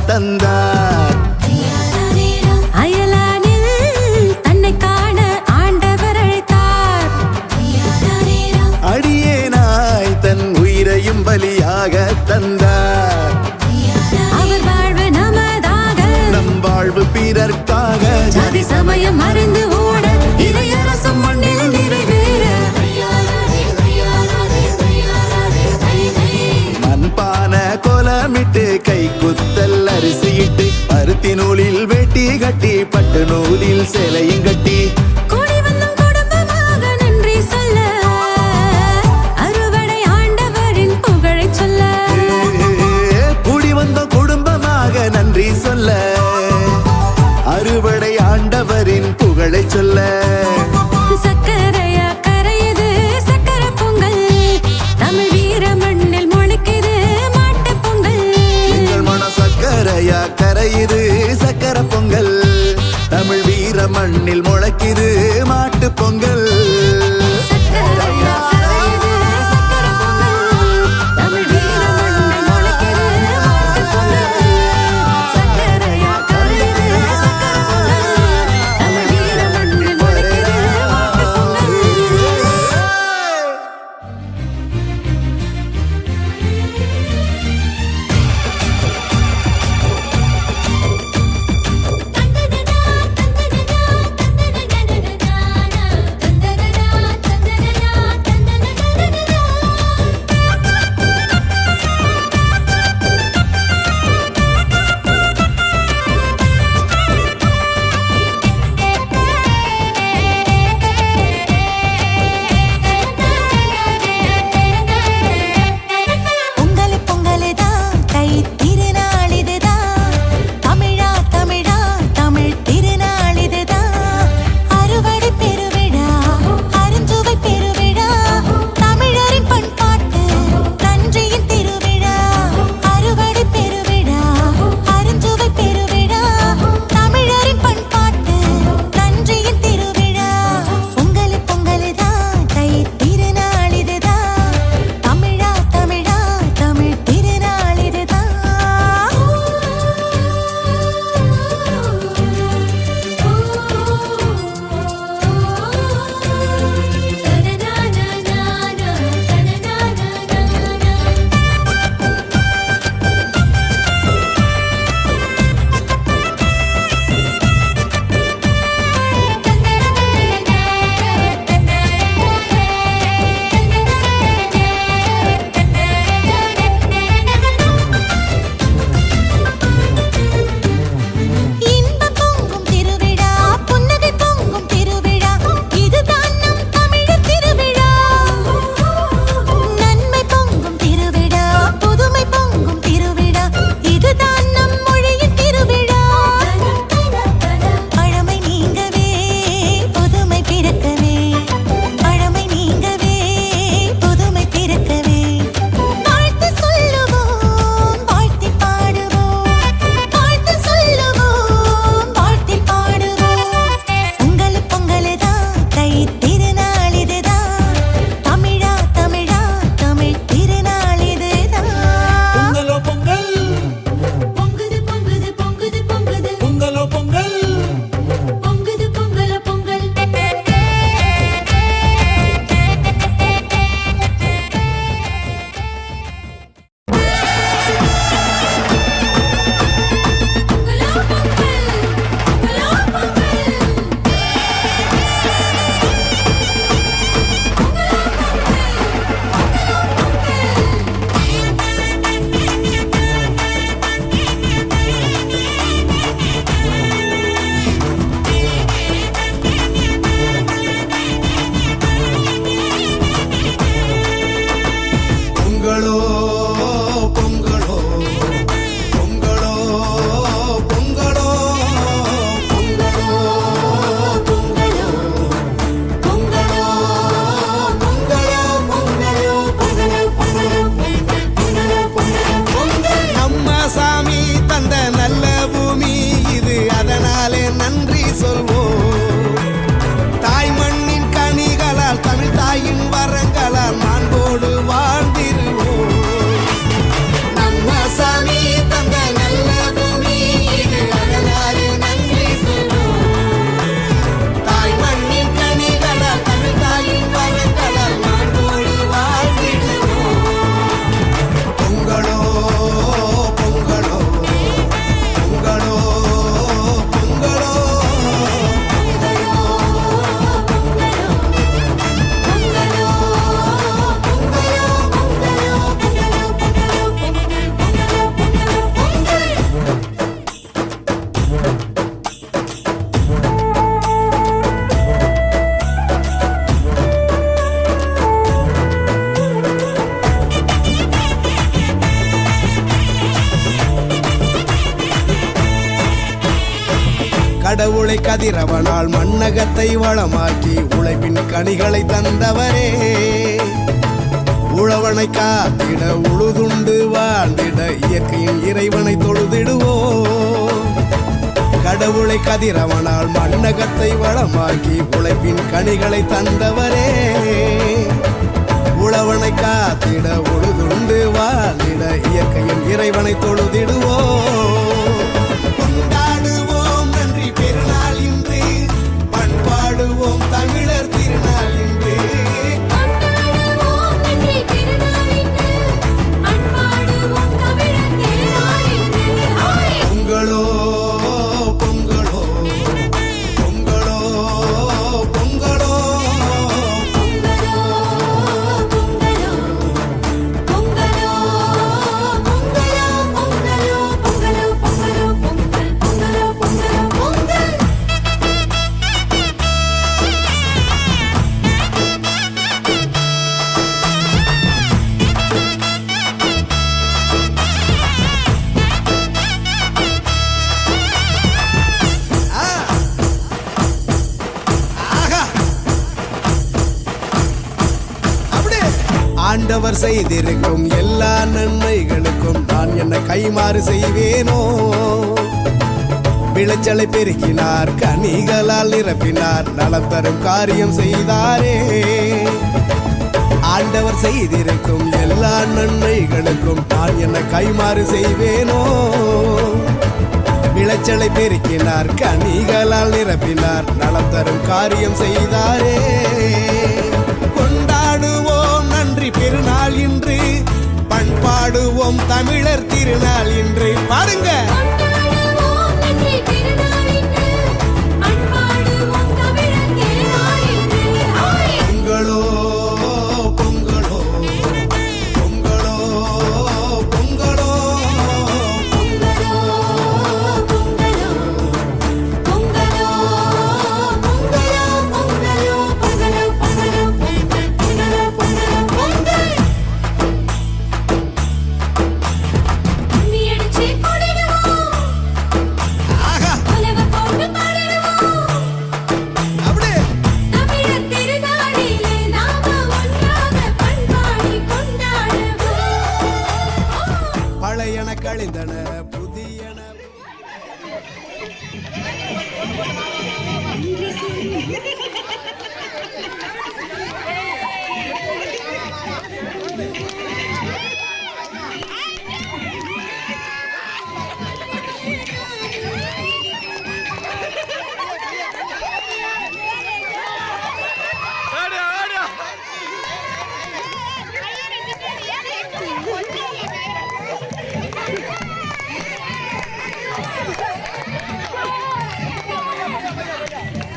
தந்தார். அயலானில் தன்னை காண ஆண்டவர் அழைத்தார். அடியேனாய் தன் உயிரையும் பலியாக தந்தார். அவர் வாழ்வு நமதாக, நம் வாழ்வு பிறர்க்காக. ஜாதி சமயம் மறந்து ஓட, இறையரசும் மண்ணில் நிறைவேற. மண்பான கோலமிட்டு கை குத்தல் அரிசியிட்டு பருத்தி நூலில் வேட்டி கட்டி பட்டு நூலில் சேலையும் கட்டி கூடி வந்தும் குடும்பமாக நன்றி சொல்ல, அறுவடை ஆண்டவரின் புகழைச் சொல்ல. கூடி வந்த குடும்பமாக நன்றி சொல்ல, அறுவடை ஆண்டவரின் புகழை சொல்ல. சக்கரையா கரையுது சக்கர பொங்கல், தமிழ் வீர மண்ணில் முளைக்குது மாட்டு பொங்கல். எங்கள் மன சக்கரையா கரையுது சக்கர பொங்கல், தமிழ் வீர மண்ணில் முளைக்குது மாட்டு பொங்கல். சக்கரையா கரையுது சக்கர பொங்கல், தமிழ் வீர மண்ணில் முளைக்குது மாட்டு பொங்கல். சக்கரையா கரையுது சக்கர பொங்கல், தமிழ் வீர மண்ணில் முளைக்குது மாட்டு பொங்கல். கடவுளை கதிரவனால் மண்ணகத்தை வளமாக்கி உழைப்பின் கனிகளை தந்தவரே, உழவனை காத்திட உழுதுண்டு வாழ்ந்திட இயற்கையின் இறைவனை தொழுதிடுவோம். கடவுளை கதிரவனால் மண்ணகத்தை வளமாக்கி உழைப்பின் கனிகளை தந்தவரே, உழவனை காத்திட உழுதுண்டு வாழ்ந்திட இயற்கையின் இறைவனை தொழுதிடுவோம். கொண்டாடுவோம் நன்றி பெருநாள் இன்று, பண்பாடுவோம் தமிழர் திருநாள் இன்று. பொங்கலோ பொங்கலோ பொங்கலோ பொங்கலோ ஆண்டவர் செய்திருக்கும் எல்லா நன்மைகளுக்கும் நான் என்ன கைமாறு செய்வேனோ. விளைச்சலை பெருக்கினார், கனிகளால் நிரப்பினார், நலம் தரும் காரியம் செய்தாரே. ஆண்டவர் செய்திருக்கும் எல்லா நன்மைகளுக்கும் நான் என்ன கைமாறு செய்வேனோ. விளைச்சலை பெருக்கினார், கனிகளால் நிரப்பினார், நலம் தரும் காரியம் செய்தாரே. கொண்டாடுவோம் நன்றி பெருநாள் இன்று, பண்பாடுவோம் தமிழர் திருநாள் இன்று. பாருங்க, பொங்கலோ பொங்கலோ பொங்கலோ பொங்கலோ பழையன கழிந்தன புதியன.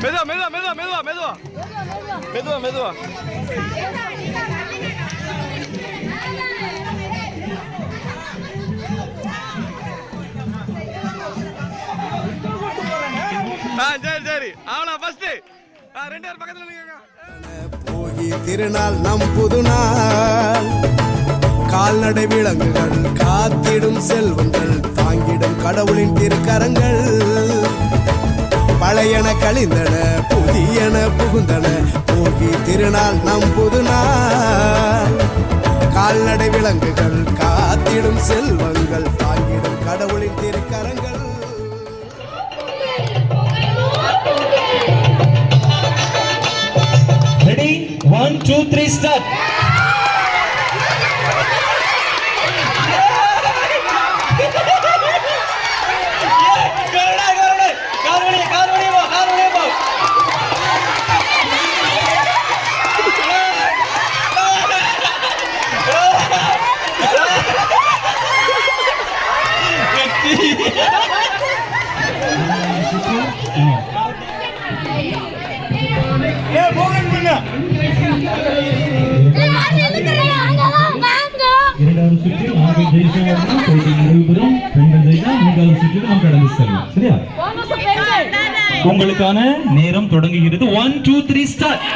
மெதுவா மெதுவா மெதுவா மெதுவா மெதுவா மெதுவா மெதுவா சரி சரி அவனா ஃபர்ஸ்ட் ரெண்டு பேர் பக்கத்துல நில்லுங்க. போகி திருநாள் நம் புதுநாள், கால்நடை விலங்குகள் காத்திடும் செல்வங்கள், தாங்கிடும் கடவுளின் திருக்கரங்கள். பழையன கழிந்தன புதியன புகுந்தன, போகி திருநாள் நம் புதுநாள். கால்நடை விலங்குகள் காத்திடும் செல்வங்கள், தாங்கிடும் கடவுளின் திருக்கரங்கள். Ready? 1, 2, 3, start. இரண்டாவது சுற்றில் ஆண்கள் ஜெயிச்சாங்கன்னா போட்டி நிறைவு பெறும், பெண்கள் ஜெயிச்சா மூன்றாவது சுற்றுக்கு நாம் கடந்து செல்லும். சரியா? உங்களுக்கான நேரம் தொடங்குகிறது. 1, 2, 3 ஸ்டார்ட்.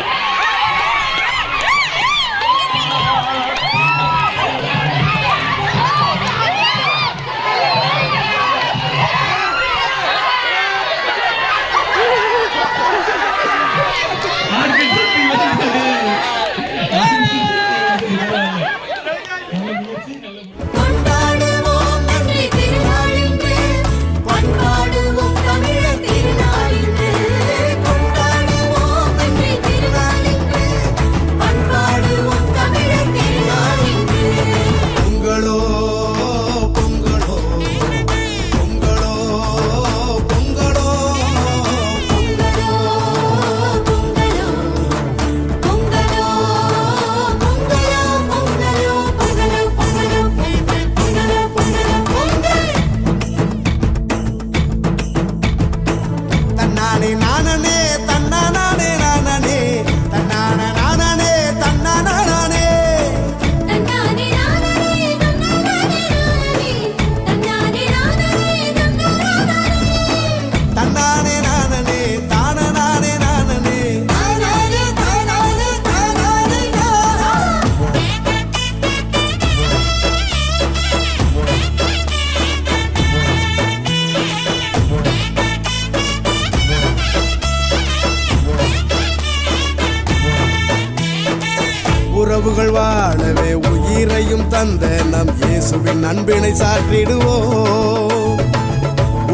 தந்த நம் இயேசுவின் அன்பினை சாற்றிடுவோம்.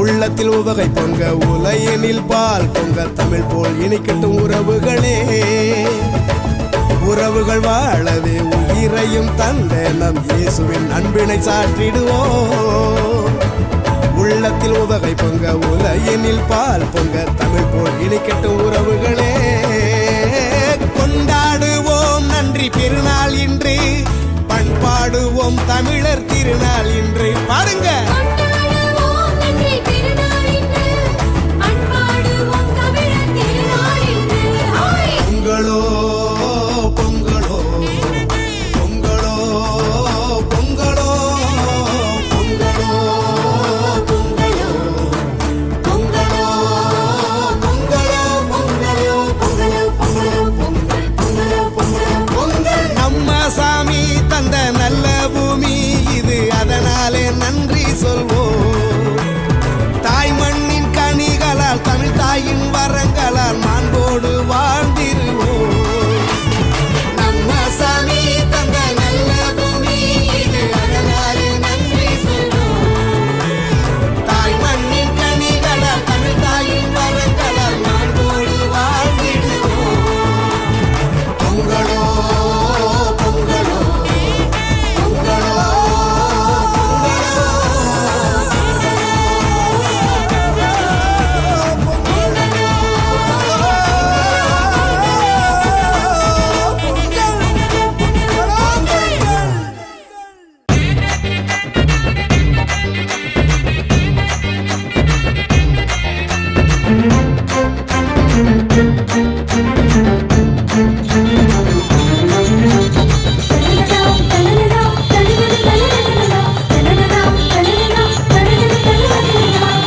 உள்ளத்தில் உவகை பொங்க உலையினில் பால் பொங்க தமிழ் போல் இனிக்கட்டும் உறவுகளே. உறவுகள் வாழவே உயிரையும் தந்த நம் இயேசுவின் அன்பினை சாற்றிடுவோம். உள்ளத்தில் உவகை பொங்க உலையினில் பால் பொங்க தமிழ் போல் இனிக்கட்டும் உறவுகளே. கொண்டாடுவோம் நன்றி பெருநாள் இன்று, பண்பாடுவோம் தமிழர் திருநாள் இன்று. பாருங்க. பொங்கலோ பொங்கலோ பொங்கலோ பொங்கலோ பொங்கலோ பொங்கலோ பொங்கலோ பொங்கலோ பொங்கலோ பொங்கலோ பொங்கல். நம்ம சாமி தந்த நல்ல பூமி இது, அதனாலே நன்றி சொல்வோம். தாய் மண்ணின் கனிகளால் தமிழ் தாயின் வரங்களால் மாண்போடு வாழ்ந்திருவோம். நம்ம சாமி தந்த நல்ல பூமி இது, அதனாலே நன்றி சொல்வோம். தாய் மண்ணின் கனிகளால் தமிழ் தாயின் வரங்களால் மாண்போடு வாழ்ந்திடுவோம். பொங்கலோ பொங்கலோ பொங்கலோ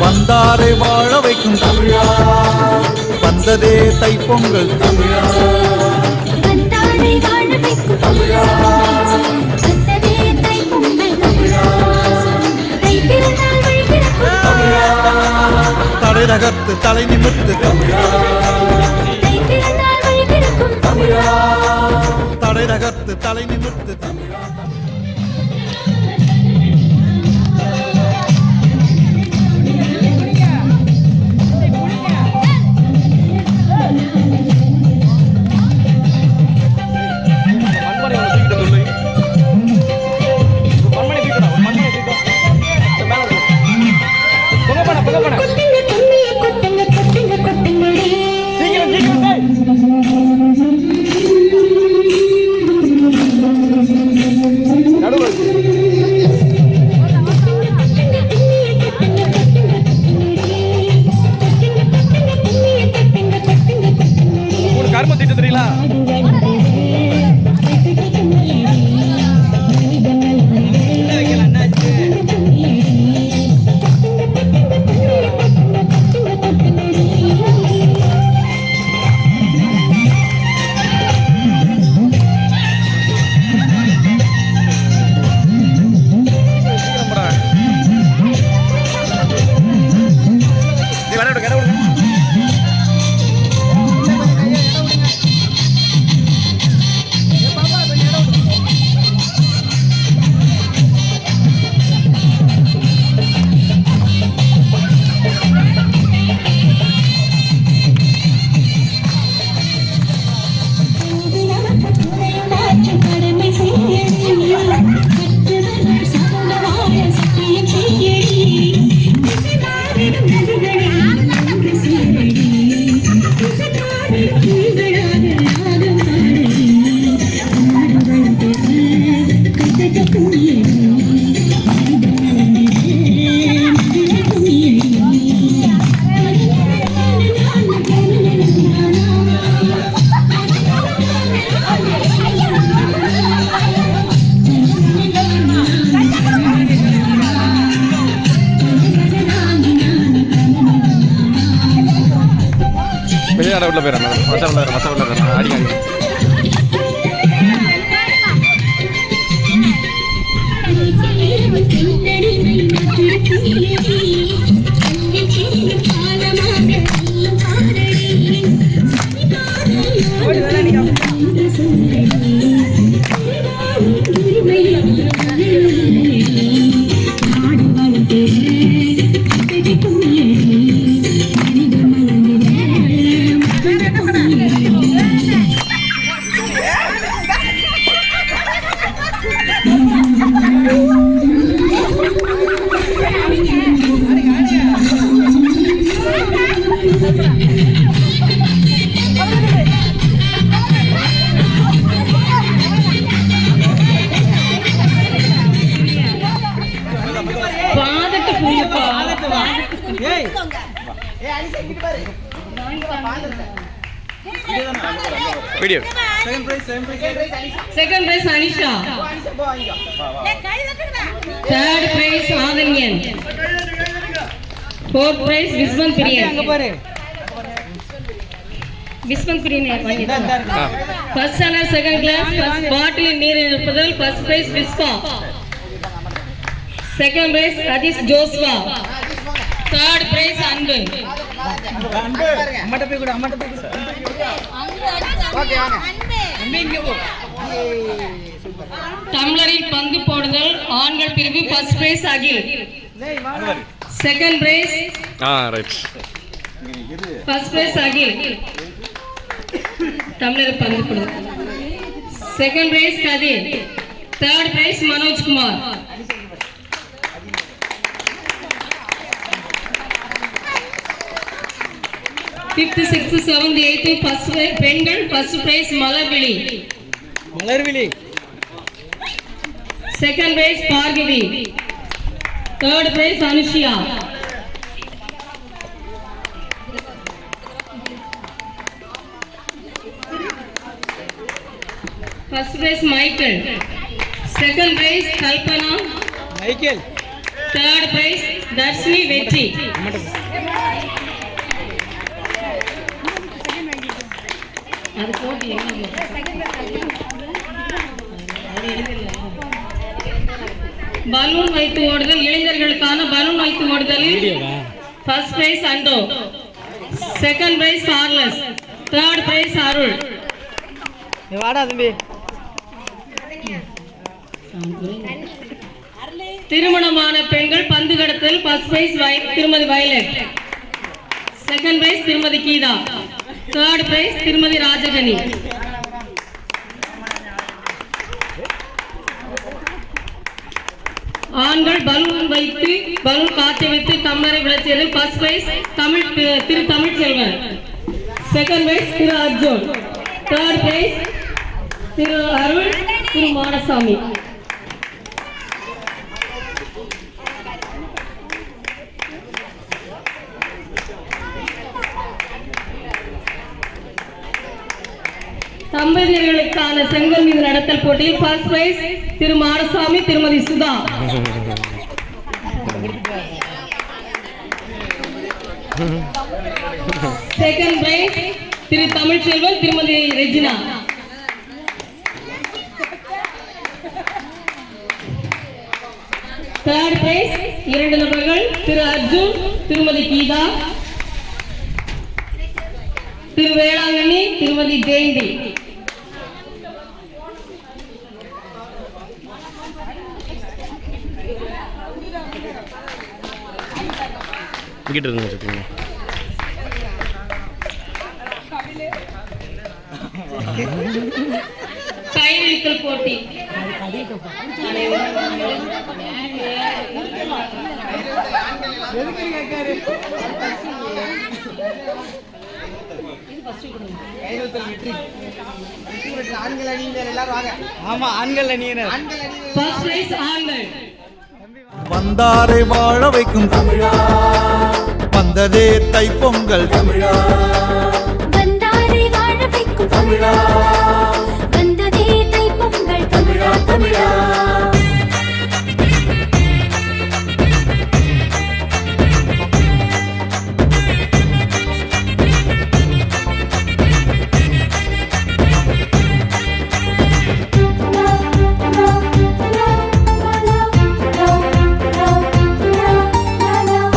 வந்தாரை வாழ வைக்கும் தமிழா, வந்ததே தைப்பொங்கல் தமிழா. தலை நகர்த்து தலை நிமிர்த்து தமிழா, தலை நகர்த்து தலை நிமிர்த்து தமிழா. கர்ம திட்டு தெரியல. உள்ள போயிடறாங்க மற்ற உள்ள அடி அடி video second prize Anisha, third prize Aadhanyan, fourth prize Vishwanth Priyan. Vishwanth Priyan first standard second class, first bottle நீர் இருப்பதால் first prize Vishwa, second prize Sathish Joshua, third prize Anbu. டம்ளரில் பந்து போடுதல் ஆண்கள் பிரிவு first prize Akil, second prize right, first prize Akil. டம்ளரில் பந்து போடுதல் second prize Kathir, third prize Manoj Kumar. Fifth sixth seventh eighth first பெண்கள் first prize Malarvizhi, second price Bhargavi, third prize Anushiya. First prize Michael, second prize Kalpana, third prize Dharshini Vetri. Balloon வைத்து ஓடுதல் இளைஞர்களுக்கான பலூன் வைத்து ஓடுதலில் first prize Anto, second prize Charles, third prize Arul. திருமணமான பெண்கள் பந்து கடத்தல் first prize Thirumathi Violet, second prize Thirumathi Geetha, third prize திருமதி ராஜகனி. ஆண்கள் பலூன் வைத்து பலூன் காற்றை வைத்து டம்ளரை விளைச்சதில் ஃபர்ஸ்ட் பிரைஸ் திரு தமிழ் செல்வன், செகண்ட் பிரைஸ் திரு அர்ஜுன், தேர்ட் பிரைஸ் திரு அருள் திரு மானசாமி. தம்பதியர்களுக்கான செங்கல் மீது நடத்தல் போட்டியில் ஃபர்ஸ்ட் பிரைஸ் திரு மாடசாமி திருமதி சுதா, செகண்ட் பிரைஸ் திரு தமிழ்செல்வன் திருமதி ரெஜினா, தேர்ட் பிரைஸ் 2 நபர்கள் திரு அர்ஜுன் திருமதி கீதா, திரு வேளாங்கண்ணி திருமதி ஜெயந்தி. இங்கிட்ட இருந்து வச்சுக்கோங்க. கைவிழித்தல் போட்டி வந்தாரை வாழ வைக்கும் தமிழா, வந்ததே தைப்பொங்கல் தமிழா, வந்தாரை வாழ வைக்கும் தமிழா, வந்ததே தைப்பொங்கல் தமிழா தமிழா.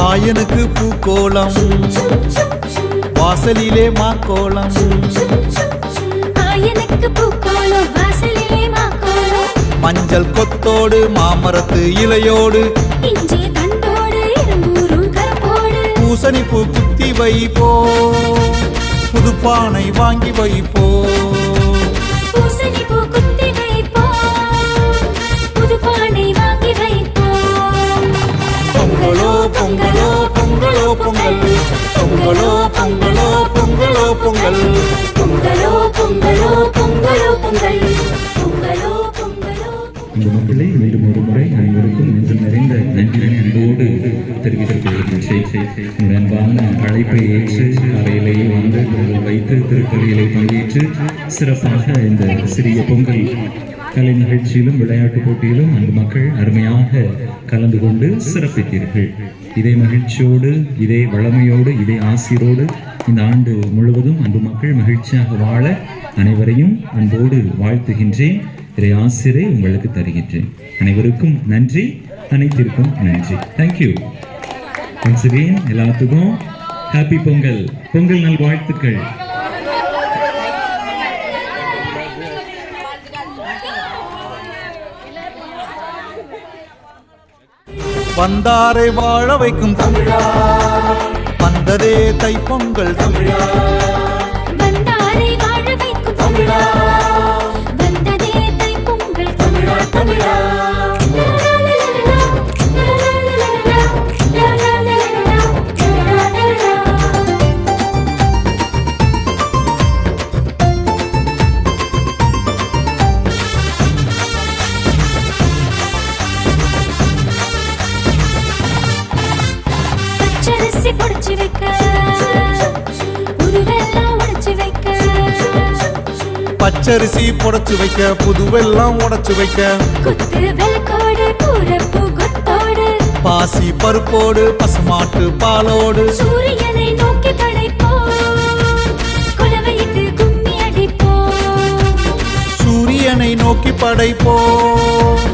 ஆயனுக்கு பூக்கோலம், வாசலிலே மாக்கோலம், ஆயனுக்கு பூக்கோலம், வாசலிலே மாக்கோலம், மஞ்சள் கொத்தோடு மாமரத்து இலையோடு, இஞ்சி தண்டோடு இரும்பூரும் கரப்போடு, பூசணி பூ குத்தி வைப்போ, புதுப்பானை வாங்கி வைப்போ, பூசணி பூ குத்தி வைப்போ, புதுப்பானை வாங்கி வைப்போ. பொங்கலோ பொங்கலோ பொங்கலோ பொங்கல், பொங்கலோ பொங்கலோ பொங்கலோ பொங்கல், பொங்கலோ பொங்கலோ பொங்கலோ பொங்கல், பொங்கலோ பொங்கலோ. இந்த மக்களை மீண்டும் ஒரு முறை அனைவருக்கும் நெஞ்சம் நிறைந்த நன்றிகளை அன்போடு தெரிவித்துக் கொள்கின்றேன். உங்களுடைய அன்பான அழைப்பை ஏற்று காலையிலேயே வந்து பொங்கல் வைத்து திருக்கலியிலே பங்கேற்று சிறப்பாக இந்த சிறிய பொங்கல் கலை நிகழ்ச்சியிலும் விளையாட்டு போட்டியிலும் அந்த மக்கள் அருமையாக கலந்து கொண்டு சிறப்பித்தீர்கள். இதே மகிழ்ச்சியோடு, இதே வளமையோடு, இதே ஆசிரோடு இந்த ஆண்டு முழுவதும் அன்பு மக்கள் மகிழ்ச்சியாக வாழ அனைவரையும் அன்போடு வாழ்த்துகின்றேன். இதை ஆசிரை உங்களுக்கு தருகின்றேன். அனைவருக்கும் நன்றி, அனைத்திற்கும் நன்றி. தேங்க்யூ. ஒன்ஸ் அகெயின் எல்லாத்துக்கும் ஹாப்பி பொங்கல், பொங்கல் நல் வாழ்த்துக்கள். வந்தாரை வாழ வைக்கும் தமிழா, வந்ததே தைப்பொங்கல் தமிழா. வந்தாரை வாழ வைக்கும் தமிழா, வந்ததே தைப்பொங்கல் தமிழா தமிழா. பச்சரிசி பொடிச்சு வைக்க, புதுவெல்லாம் உடைச்சு வைக்க, பச்சரிசி புடைச்சு வைக்க, புதுவெல்லாம் உடைச்சு வைக்க, குத்து விளக்கோடு கூரப்பு கொத்தோடு, பாசி பருப்போடு பசுமாட்டு பாலோடு, சூரியனை நோக்கி படைப்போம், குலவையிட்டு கும்மி அடிப்போம், சூரியனை நோக்கி படைப்போம்,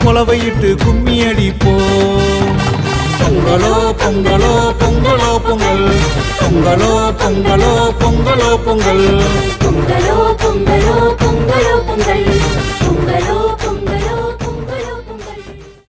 குலவையிட்டு கும்மி அடிப்போம். பொங்கலோ பொங்கலோ பொங்கலோ பொங்கல், பொங்கலோ பொங்கலோ பொங்கலோ பொங்கல்.